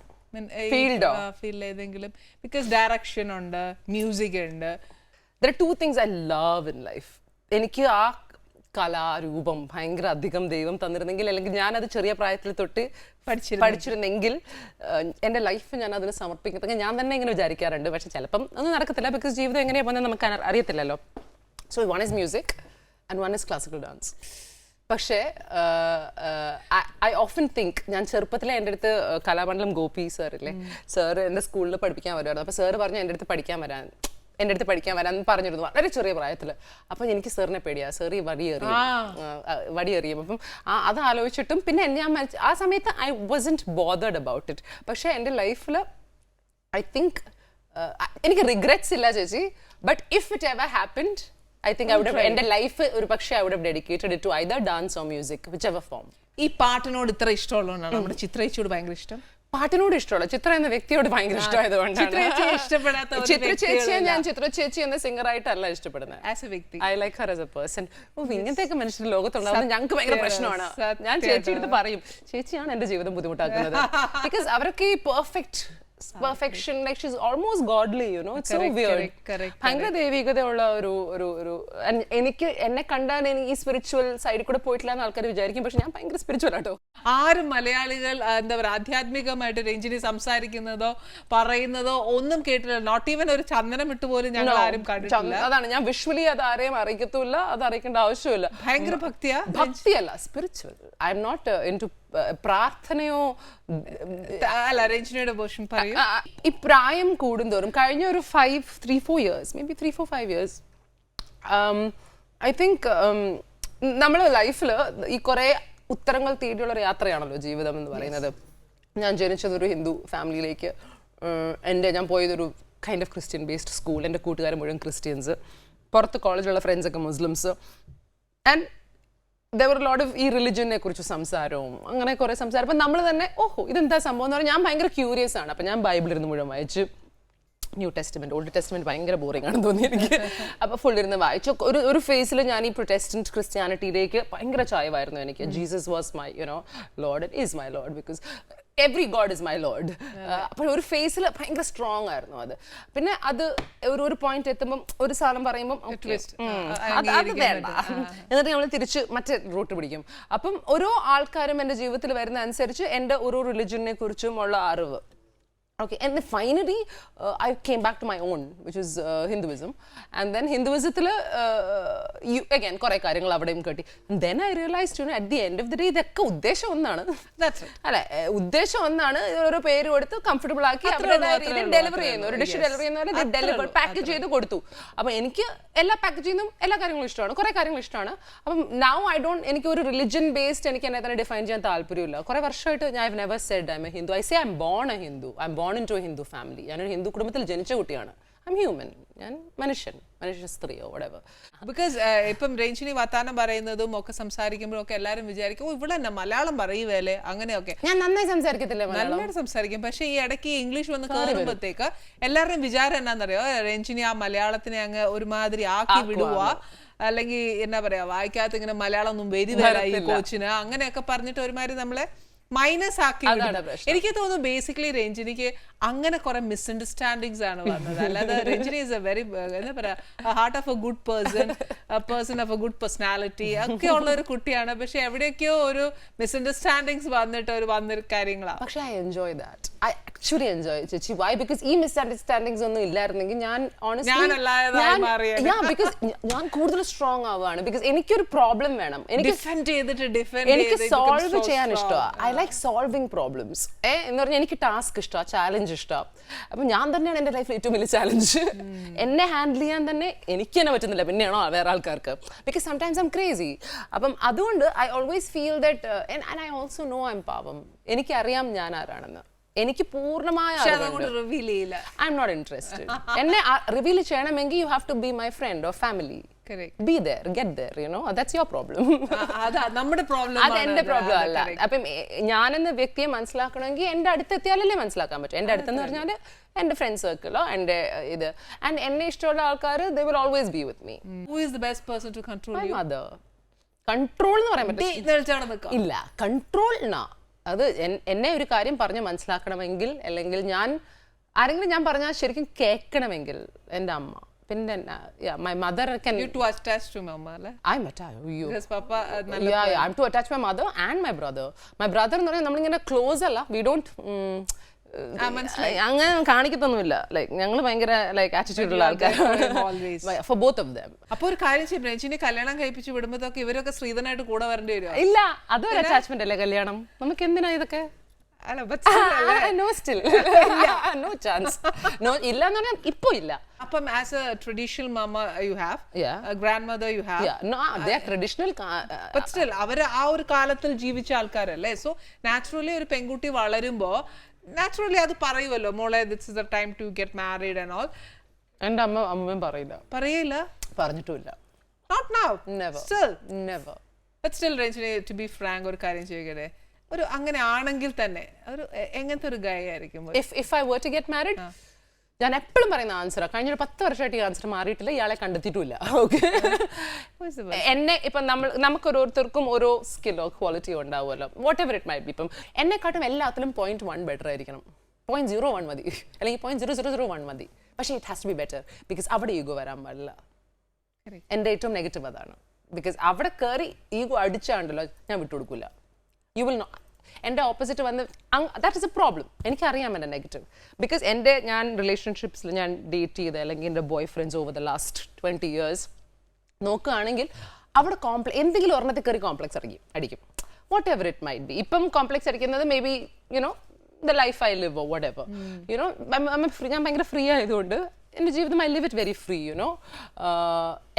Field ഏതെങ്കിലും? ബിക്കോസ് ഡയറക്ഷൻ ഉണ്ട്, മ്യൂസിക് ഉണ്ട്. There are two things I love in life. എനിക്ക് ആ കലാരൂപം ഭയങ്കര അധികം ദൈവം തന്നിരുന്നെങ്കിൽ, അല്ലെങ്കിൽ ഞാനത് ചെറിയ പ്രായത്തിൽ തൊട്ട് പഠിച്ചിരുന്നെങ്കിൽ എൻ്റെ ലൈഫ് ഞാൻ അതിന് സമർപ്പിക്കുന്നത് ഞാൻ തന്നെ ഇങ്ങനെ വിചാരിക്കാറുണ്ട്. പക്ഷെ ചിലപ്പം ഒന്നും നടക്കത്തില്ല, ബിക്കോസ് ജീവിതം എങ്ങനെയാ പോകുന്നത് നമുക്ക് അറിയത്തില്ലല്ലോ. So one is music and one is classical dance. പക്ഷേ ഐ ഓഫൻ തിങ്ക്, ഞാൻ ചെറുപ്പത്തിലെ എൻ്റെ അടുത്ത് കലാമണ്ഡലം ഗോപി സാറില്ലേ, സാറ് എൻ്റെ സ്കൂളിൽ പഠിപ്പിക്കാൻ വരുമായിരുന്നു. അപ്പോൾ സാറ് പറഞ്ഞു എൻ്റെ അടുത്ത് പഠിക്കാൻ വരാൻ പറഞ്ഞിരുന്നു വളരെ ചെറിയ പ്രായത്തിൽ. അപ്പം എനിക്ക് സാറിനെ പേടിയാ, സാർ ഈ വടിയെറിയും. അപ്പം അത് ആലോചിച്ചിട്ടും പിന്നെ ഞാൻ ആ സമയത്ത് I wasn't bothered about it. പക്ഷേ എൻ്റെ ലൈഫിൽ ഐ തിങ്ക് എനിക്ക് റിഗ്രറ്റ്സ് ഇല്ല ചേച്ചി. But if it ever happened, I think I would have, എൻ്റെ ലൈഫ് ഒരു പക്ഷേ I would have dedicated it to either dance or music, whichever form. ഈ പാട്ടിനോട് ഇത്ര ഇഷ്ടമുള്ളതുകൊണ്ടാണ് നമ്മുടെ ചിത്രേച്ചിയോട് ഭയങ്കര ഇഷ്ടം. പാട്ടിനോട് ഇഷ്ടമുള്ള ചിത്ര എന്ന വ്യക്തിയോട് ഭയങ്കര ഇഷ്ടമായതുകൊണ്ടാണ്. ചിത്രചേച്ചിയെ ഞാൻ ചിത്രചേച്ചി എന്ന സിംഗർ ആയിട്ടല്ല ഇഷ്ടപ്പെടുന്നത്, ആസ് എ വ്യക്തി. I like her as A person. ഇങ്ങനത്തെയൊക്കെ മനുഷ്യർ ലോകത്തുണ്ടാവുന്നത് ഞങ്ങൾക്ക് ഭയങ്കര പ്രശ്നമാണ്. ഞാൻ ചേച്ചി എടുത്ത് പറയും, ചേച്ചിയാണ് എൻ്റെ ജീവിതം ബുദ്ധിമുട്ടാക്കുന്നത്. ബിക്കോസ് അവരൊക്കെ ഈ perfection, like she's almost godly, you know. It's so weird. ഭയങ്കര ദൈവികതയുള്ള ഒരു എനിക്ക് എന്നെ കണ്ടാൽ ഈ സ്പിരിച്വൽ സൈഡിൽ കൂടെ പോയിട്ടില്ല എന്ന് ആൾക്കാർ വിചാരിക്കും. പക്ഷെ ഞാൻ ഭയങ്കര സ്പിരിച്വൽ ആട്ടോ. ആരും മലയാളികൾ എന്താ പറയുക ആധ്യാത്മികമായിട്ട് രഞ്ജിനി സംസാരിക്കുന്നതോ പറയുന്നതോ ഒന്നും കേട്ടില്ല. നോട്ട് ഈവൻ ഒരു ചന്ദനം ഇട്ട് പോലും ഞങ്ങൾ ആരും കണ്ടിട്ടില്ല. അതാണ്, ഞാൻ വിഷ്വലി അത് ആരെയും അറിയിക്കത്തുമില്ല, അത് അറിയിക്കേണ്ട ആവശ്യമില്ല. ഭയങ്കര ഭക്തിയല്ല, spiritual. I'm not into പ്രാർത്ഥനയോ അല്ല. രഞ്ജിനിയുടെ പോഷൻ പറയൂ. ഈ പ്രായം കൂടുന്തോറും കഴിഞ്ഞ ഒരു 3-4 years, maybe 3-4-5 years, I think നമ്മുടെ ലൈഫിൽ ഈ കുറേ ഉത്തരങ്ങൾ തേടിയുള്ള ഒരു യാത്രയാണല്ലോ ജീവിതം എന്ന് പറയുന്നത്. ഞാൻ ജനിച്ചതൊരു ഹിന്ദു ഫാമിലിയിലേക്ക്, ഞാൻ പോയതൊരു kind of Christian based school, എൻ്റെ കൂട്ടുകാർ മുഴുവൻ ക്രിസ്ത്യൻസ്. പുറത്ത് കോളേജിലുള്ള ഫ്രണ്ട്സൊക്കെ Muslims. And there were a lot of ഈ റിലിജനെ കുറിച്ച് സംസാരവും അങ്ങനെ കുറേ സംസാരം. അപ്പം നമ്മൾ തന്നെ ഇതെന്താ സംഭവം എന്ന് പറഞ്ഞാൽ ഞാൻ ഭയങ്കര ക്യൂരിയസ് ആണ്. അപ്പം ഞാൻ ബൈബിൾ ഇരുന്ന് മുഴുവൻ വായിച്ചു. ന്യൂ ടെസ്റ്റ്മെന്റ്, ഓൾഡ് ടെസ്റ്റ്മെന്റ് ഭയങ്കര ബോറിംഗ് ആണെന്ന് തോന്നി എനിക്ക്. അപ്പോൾ ഫുൾ ഇരുന്ന് വായിച്ചു. ഒരു ഫേസിൽ ഞാൻ ഈ പ്രൊട്ടസ്റ്റന്റ് ക്രിസ്ത്യാനിറ്റിയിലേക്ക് ഭയങ്കര ചായവായിരുന്നു എനിക്ക്. Jesus was my Lord, it is my Lord, because every God is my Lord. അപ്പോൾ ഒരു ഫേസിൽ ഭയങ്കര സ്ട്രോങ് ആയിരുന്നു അത്. പിന്നെ അത് ഒരു പോയിന്റ് എത്തുമ്പം ഒരു സാധനം പറയുമ്പം അത് വേണ്ട, എന്നിട്ട് നമ്മൾ തിരിച്ച് മറ്റേ റൂട്ട് പിടിക്കും. അപ്പം ഓരോ ആൾക്കാരും എൻ്റെ ജീവിതത്തിൽ വരുന്ന അനുസരിച്ച് എൻ്റെ ഓരോ റിലിജനെ കുറിച്ചും ഉള്ള അറിവ്. Okay, and then finally I came back to my own, which is Hinduism. And then Hinduism again കുറേ കാര്യങ്ങൾ അവിടെയും കേട്ടി. Then I realized, at the end of the day ഇതൊക്കെ ഉദ്ദേശം ഒന്നാണ്. അല്ലെ, ഉദ്ദേശം ഒന്നാണ്. ഓരോ പേര് കൊടുത്ത് കംഫർട്ടബിൾ ആക്കി ഡെലിവർ ചെയ്യുന്നു, ഒരു ഡിഷ് ഡെലിവർ ചെയ്യുന്ന ഡെലിവർ പാക്കേജ് ചെയ്ത് കൊടുത്തു. അപ്പം എനിക്ക് എല്ലാ പാക്കേജിങ്ങും എല്ലാ കാര്യങ്ങളും ഇഷ്ടമാണ്, കുറേ കാര്യങ്ങൾ ഇഷ്ടമാണ്. അപ്പം now എനിക്ക് ഒരു റിലിജൻ ബേസ്ഡ് എനിക്ക് എന്നെ തന്നെ ഡിഫൈൻ ചെയ്യാൻ താല്പര്യമില്ല. കുറേ വർഷമായിട്ട് I have never said I'm a Hindu. I say I'm born a Hindu. I'm born into a Hindu family. ഞാനൊരു ഹിന്ദു കുടുംബത്തിൽ ജനിച്ച കുട്ടിയാണ്. I'm human. ഞാൻ മനുഷ്യ സ്ത്രീയോ whatever. ബിക്കോസ് ഇപ്പം രഞ്ജിനി വർത്താനം പറയുന്നതും ഒക്കെ സംസാരിക്കുമ്പോഴും ഒക്കെ എല്ലാവരും വിചാരിക്കും ഇവിടെ തന്നെ മലയാളം പറയുവേലേ അങ്ങനെയൊക്കെ. ഞാൻ നന്നായി സംസാരിക്കത്തില്ല, നന്നായിട്ട് സംസാരിക്കും. പക്ഷെ ഈ ഇടയ്ക്ക് ഇംഗ്ലീഷ് വന്ന് കയറുമ്പോഴത്തേക്ക് എല്ലാവരുടെയും വിചാരം എന്നാന്നറിയോ, രഞ്ജിനി ആ മലയാളത്തിനെ അങ്ങ് ഒരുമാതിരി ആക്കി വിടുക, അല്ലെങ്കിൽ എന്നാ പറയാ വായിക്കാത്ത ഇങ്ങനെ മലയാളം ഒന്നും വരില്ല ഈ കോച്ചിന്, അങ്ങനെയൊക്കെ പറഞ്ഞിട്ട് ഒരുമാതിരി നമ്മളെ മൈനസ് ആക്കി. എനിക്ക് തോന്നുന്നു ബേസിക്കലി രഞ്ജിനിക്ക് അങ്ങനെ കുറെ മിസ്അണ്ടർസ്റ്റാൻഡിങ്സ് ആണ് വന്നത്. അല്ലാതെ രഞ്ജിനി ഇസ് എ വെരി എന്താ പറയാ heart of A good person of A good personality ഒക്കെ ഉള്ള ഒരു കുട്ടിയാണ്. പക്ഷെ എവിടെയൊക്കെയോ ഒരു മിസ്അണ്ടർസ്റ്റാൻഡിങ്സ് വന്നിട്ട് വന്നൊരു കാര്യങ്ങളാണ്. പക്ഷെ I enjoy that. I actually enjoy ചേച്ചി. വൈ? ബിക്കോസ് ഈ മിസ്അണ്ടർസ്റ്റാൻഡിങ്സ് ഒന്നും ഇല്ലായിരുന്നെങ്കിൽ ഞാൻ ഞാൻ കൂടുതൽ സ്ട്രോങ് ആവുകയാണ്. ബിക്കോസ് എനിക്കൊരു പ്രോബ്ലം വേണം, എനിക്ക് സോൾവ് ചെയ്യാൻ ഇഷ്ടമാണ്. I like solving problems. എന്ന് പറഞ്ഞാൽ എനിക്ക് ടാസ്ക് ഇഷ്ടമാണ്, ചാലഞ്ച് ഇഷ്ടമാണ്. അപ്പം ഞാൻ തന്നെയാണ് എൻ്റെ ലൈഫിൽ ഏറ്റവും വലിയ ചാലഞ്ച്. എന്നെ ഹാൻഡിൽ ചെയ്യാൻ തന്നെ എനിക്ക് തന്നെ പറ്റുന്നില്ല, പിന്നെയാണോ വേറെ ആൾക്കാർക്ക്. Because sometimes I'm crazy. അപ്പം അതുകൊണ്ട് I always feel that and I also know I'm പാവം. എനിക്കറിയാം ഞാൻ ആരാണെന്ന്. എനിക്ക് പൂർണ്ണമായ ഐ എം നോട്ട് ഇൻട്രസ്റ്റഡ്. എന്നെ റിവീൽ ചെയ്യണമെങ്കിൽ you have to be my friend or family. Be there, get there, that's your problem. നമ്മുടെ പ്രോബ്ലം, അത് എന്റെ പ്രോബ്ലം അല്ല. അപ്പം ഞാനെന്ന വ്യക്തിയെ മനസ്സിലാക്കണമെങ്കിൽ എന്റെ അടുത്തെത്തിയാലല്ലേ മനസ്സിലാക്കാൻ പറ്റും. എന്റെ അടുത്തെന്ന് പറഞ്ഞാൽ എന്റെ ഫ്രണ്ട് സർക്കിളോ എന്റെ ഇത്. ആൻഡ് എന്നെ ഇഷ്ടമുള്ള ആൾക്കാർ they will always be with me. Who is the best person to control you? My mother. Control എന്ന് പറയാൻ പറ്റില്ല. ഇല്ല, കൺട്രോൾ അത് എന്നെ ഒരു കാര്യം പറഞ്ഞ് മനസ്സിലാക്കണമെങ്കിൽ, അല്ലെങ്കിൽ ആരെങ്കിലും ഞാൻ പറഞ്ഞാൽ ശരിക്കും കേൾക്കണമെങ്കിൽ എൻ്റെ അമ്മ. പിന്നെ my mother can. You too attached to mama, അല്ലേ? I'm attached. Because papa I'm too attached to my mother and my brother. My brother എന്ന് പറഞ്ഞാൽ നമ്മളിങ്ങനെ ക്ലോസ് അല്ല, we don't അങ്ങനെ കാണിക്കത്തൊന്നുമില്ല. ലൈക്ക് ഞങ്ങൾ ഭയങ്കര ലൈക്ക് ആറ്റിറ്റ്യൂഡ് ഉള്ള ആൾക്കാരാണ് for both of them. അപ്പോൾ ഒരു കാര്യം ചെയ്യും, രഞ്ജിനെ കല്യാണം കഴിപ്പിച്ച് വിടുമ്പോഴൊക്കെ ഇവരൊക്കെ ശ്രീധനായിട്ട് കൂടെ വരേണ്ടി വരും. ഇല്ല, അതൊരു അറ്റാച്ച്മെന്റ് അല്ലേ കല്യാണം. നമുക്ക് എന്തിനാ ഇതൊക്കെ? No still. No chance. No, ഇല്ല എന്ന് പറഞ്ഞാൽ ഇപ്പൊ ഇല്ല. അപ്പം as a traditional mamma you have, a grandmother you have. No, they are traditional. But still അവര് ആ ഒരു കാലത്തിൽ ജീവിച്ച ആൾക്കാരല്ലേ. സോ നാച്ചുറലി ഒരു പെൺകുട്ടി വളരുമ്പോ നാച്ചുറലി അത് പറയുമല്ലോ, മോളെ this is the time to get married and all. എൻ്റെ അമ്മയും പറയില്ല, പറഞ്ഞിട്ടുമില്ല. Not now. Never. Still. Never. But still Ranjini, to be frank, ഒരു കാര്യം ചെയ്യുകയെ ഒരു അങ്ങനെ ആണെങ്കിൽ തന്നെ ഒരു എങ്ങനത്തെ ഒരു ഗൈ ആയിരിക്കും? If I were to get married, ഞാൻ എപ്പോഴും പറയുന്ന ആൻസറാ. കഴിഞ്ഞൊരു 10 വർഷമായിട്ട് ഈ ആൻസർ മാറിയിട്ടില്ല, ഇയാളെ കണ്ടെത്തിയിട്ടില്ല. ഓക്കെ, എന്നെ ഇപ്പം നമുക്ക് ഓരോരുത്തർക്കും ഓരോ സ്കില്ലോ ക്വാളിറ്റിയോ ഉണ്ടാവുമല്ലോ, what ever it might be. ഇപ്പം എന്നെക്കാട്ടും എല്ലാത്തിലും 0.1 ബെറ്റർ ആയിരിക്കണം. 0.01 മതി, അല്ലെങ്കിൽ 0.0001 മതി. പക്ഷേ it has to be better. Because അവിടെ ഈഗോ വരാൻ പാടില്ല. എൻ്റെ ഏറ്റവും നെഗറ്റീവ് അതാണ്. ബിക്കോസ് അവിടെ കയറി ഈഗോ അടിച്ചാണ്ടല്ലോ ഞാൻ വിട്ടുകൊടുക്കില്ല. You will not. എൻ്റെ ഓപ്പോസിറ്റ് വന്ന് ദാറ്റ് ഇസ് എ പ്രോബ്ലം. എനിക്കറിയാം എൻ്റെ നെഗറ്റീവ്. ബിക്കോസ് ഞാൻ റിലേഷൻഷിപ്സിൽ ഞാൻ ഡേറ്റ് ചെയ്ത് അല്ലെങ്കിൽ എൻ്റെ boy friends over the last 20 years നോക്കുകയാണെങ്കിൽ അവിടെ എന്തെങ്കിലും ഒരെണ്ണത്തിൽ കയറി കോംപ്ലക്സ് അടിക്കും. What ever it might be. ഇപ്പം കോംപ്ലക്സ് അടിക്കുന്നത് may be the life I live or what ever. ഞാൻ ഭയങ്കര ഫ്രീ ആയതുകൊണ്ട് എൻ്റെ ജീവിതം I live it very free.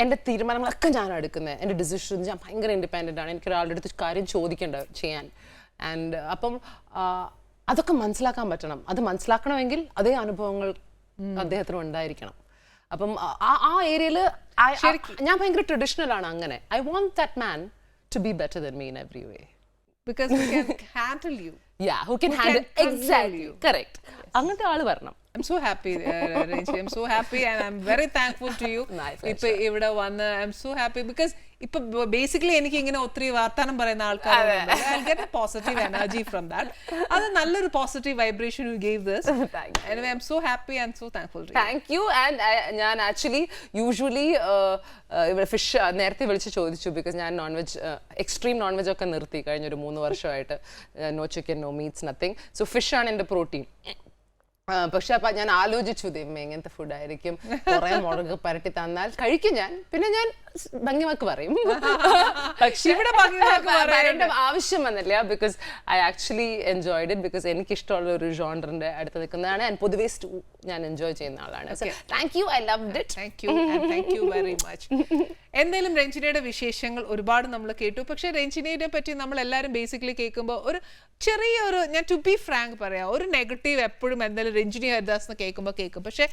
എൻ്റെ തീരുമാനങ്ങളൊക്കെ ഞാനാണ് എടുക്കുന്നത്. എൻ്റെ ഡിസിഷൻസ് ഞാൻ ഭയങ്കര ഇൻഡിപെൻഡൻ്റ് ആണ്. എനിക്ക് ഒരാളുടെ അടുത്ത് കാര്യം ചോദിക്കേണ്ട ചെയ്യാൻ. ആൻഡ് അപ്പം അതൊക്കെ മനസ്സിലാക്കാൻ പറ്റണം. അത് മനസ്സിലാക്കണമെങ്കിൽ അതേ അനുഭവങ്ങൾ അദ്ദേഹത്തിനും ഉണ്ടായിരിക്കണം. അപ്പം ആ ഏരിയയിൽ ഞാൻ ഭയങ്കര ട്രഡീഷണൽ ആണ് അങ്ങനെ. I want that man to be better than me in every way. Because he can handle you. Yeah, who can handle control exactly you. correct. അങ്ങനത്തെ ആള് വരണം. I'm so happy, Renchi. I'm so happy and I'm very thankful to you. ഇപ്പൊ ഇവിടെ വന്ന് I'm so happy because ഇപ്പൊ basically എനിക്ക് ഇങ്ങനെ ഒത്തിരി വർത്താനം പറയുന്ന ആൾക്കാരുണ്ട്. I'll get a positive energy from that. അത് നല്ലൊരു positive vibration you gave this. Anyway, I'm so happy and so thankful to you. Thank you. And ഞാൻ ആക്ച്വലി യൂഷ്വലി ഇവിടെ ഫിഷ് നേരത്തെ വിളിച്ച് ചോദിച്ചു ബിക്കോസ് ഞാൻ non veg extreme non veg ഒക്കെ നിർത്തി കഴിഞ്ഞൊരു 3 വർഷമായിട്ട്. No chicken, no meats, nothing. So fish ആണ് എൻ്റെ പ്രോട്ടീൻ. പക്ഷെ അപ്പൊ ഞാൻ ആലോചിച്ചു ദൈവമേ എങ്ങനത്തെ ഫുഡായിരിക്കും, കുറെ മുളക് പരട്ടി തന്നാൽ കഴിക്കും ഞാൻ. പിന്നെ ഞാൻ ഭംഗിവാക്ക് പറയും. പക്ഷെ ഇവിടെ പറയേണ്ട ആവശ്യം വന്നില്ല because I actually enjoyed it because എനിക്ക് ഇഷ്ടമുള്ള ഒരു ജോണറിന്റെ അടുത്ത് നിൽക്കുന്നതാണ്. ആൻഡ് പൊതുവേ ഞാൻ എൻജോയ് ചെയ്യുന്ന ആളാണ്. Thank you, I loved it. Thank you very much. എന്തായാലും രഞ്ജിനിയുടെ വിശേഷങ്ങൾ ഒരുപാട് നമ്മൾ കേട്ടു. പക്ഷെ രഞ്ജിനിയെ പറ്റി നമ്മൾ എല്ലാവരും ബേസിക്കലി കേൾക്കുമ്പോൾ ഒരു ചെറിയൊരു, ഞാൻ ടു ബി ഫ്രാങ്ക് പറയാം, ഒരു നെഗറ്റീവ് എപ്പോഴും എന്തായാലും രഞ്ജിനി ഹരിദാസ് എന്ന് കേൾക്കും. പക്ഷെ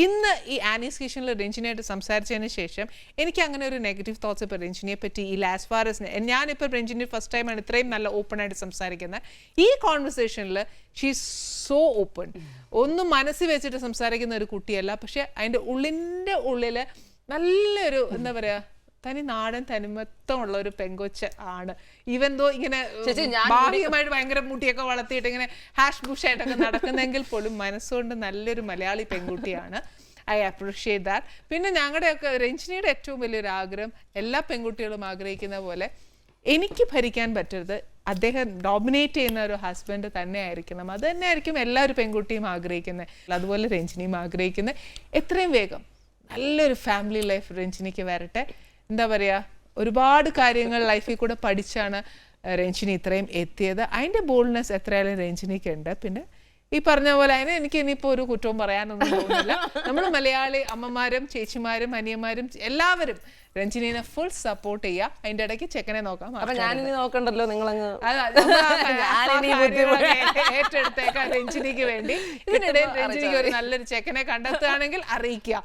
ഇന്ന് ഈ ആനീസ് കിച്ചണിൽ രഞ്ജിനിയായിട്ട് സംസാരിച്ചതിന് ശേഷം എനിക്ക് അങ്ങനെ ഒരു നെഗറ്റീവ് തോട്ട്സ് ഇപ്പോൾ രഞ്ജിനിയെ പറ്റി ഇല്ല. ആസ് ഫാർ എസ് ഞാനിപ്പോൾ രഞ്ജിനി ഫസ്റ്റ് ടൈമാണ് ഇത്രയും നല്ല ഓപ്പൺ ആയിട്ട് സംസാരിക്കുന്നത്. ഈ കോൺവെർസേഷനിൽ ഷീ ഈസ് സോ ഓപ്പൺ. ഒന്നും മനസ്സിൽ വെച്ചിട്ട് സംസാരിക്കുന്ന ഒരു കുട്ടിയല്ല. പക്ഷെ അതിൻ്റെ ഉള്ളിൽ നല്ലൊരു എന്താ പറയുക, തനി നാടൻ തനിമത്വമുള്ള ഒരു പെങ്കൊച്ച ആണ്. ഈവൻ ദോ ഇങ്ങനെ ഭാവികമായിട്ട് ഭയങ്കര മുട്ടിയൊക്കെ വളർത്തിയിട്ട് ഇങ്ങനെ ഹാഷ് ബുഷായിട്ടൊക്കെ നടക്കുന്നെങ്കിൽ പോലും മനസ്സുകൊണ്ട് നല്ലൊരു മലയാളി പെൺകുട്ടിയാണ്. I appreciate that. പിന്നെ ഞങ്ങളുടെയൊക്കെ രഞ്ജിനിയുടെ ഏറ്റവും വലിയൊരു ആഗ്രഹം, എല്ലാ പെൺകുട്ടികളും ആഗ്രഹിക്കുന്ന പോലെ എനിക്ക് ഭരിക്കാൻ പറ്റരുത്, അദ്ദേഹം ഡോമിനേറ്റ് ചെയ്യുന്ന ഒരു ഹസ്ബൻഡ് തന്നെ ആയിരിക്കണം. അത് തന്നെ ആയിരിക്കും എല്ലാ ഒരു പെൺകുട്ടിയും ആഗ്രഹിക്കുന്നത്. അതുപോലെ രഞ്ജിനിയും ആഗ്രഹിക്കുന്നത്. എത്രയും വേഗം നല്ലൊരു ഫാമിലി ലൈഫ് രഞ്ജിനിക്ക് വരട്ടെ. എന്താ പറയുക, ഒരുപാട് കാര്യങ്ങൾ ലൈഫിൽ കൂടെ പഠിച്ചാണ് രഞ്ജിനി ഇത്രയും എത്തിയത്. അതിൻ്റെ ബോൾഡ്നെസ് എത്രയായാലും രഞ്ജിനിക്ക് ഉണ്ട്. പിന്നെ ഈ പറഞ്ഞ പോലെ അതിന് എനിക്ക് ഇനിയിപ്പോൾ ഒരു കുറ്റവും പറയാനൊന്നും തോന്നുന്നില്ല. നമ്മൾ മലയാളി അമ്മമാരും ചേച്ചിമാരും അനിയന്മാരും എല്ലാവരും രഞ്ജിനിനെ ഫുൾ സപ്പോർട്ട് ചെയ്യുക. അതിന്റെ ഇടയ്ക്ക് ചെക്കനെ നോക്കാം. ഞാനിനി നോക്കണ്ടല്ലോ, നിങ്ങളങ്ങ് ഏറ്റെടുത്തേക്കാം രഞ്ജിനിക്ക് വേണ്ടി. ഇതിനിടയിൽ രഞ്ജിനിക്ക് ഒരു നല്ലൊരു ചെക്കനെ കണ്ടെത്തുകയാണെങ്കിൽ അറിയിക്കുക.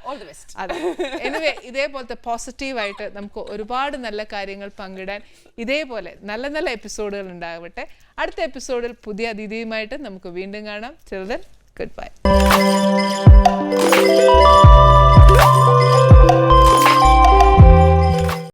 അതെ, എനിവേ ഇതേപോലത്തെ പോസിറ്റീവായിട്ട് നമുക്ക് ഒരുപാട് നല്ല കാര്യങ്ങൾ പങ്കിടാൻ ഇതേപോലെ നല്ല നല്ല എപ്പിസോഡുകൾ ഉണ്ടാവട്ടെ. അടുത്ത എപ്പിസോഡിൽ പുതിയ അതിഥിയുമായിട്ട് നമുക്ക് വീണ്ടും കാണാം. Children, good bye.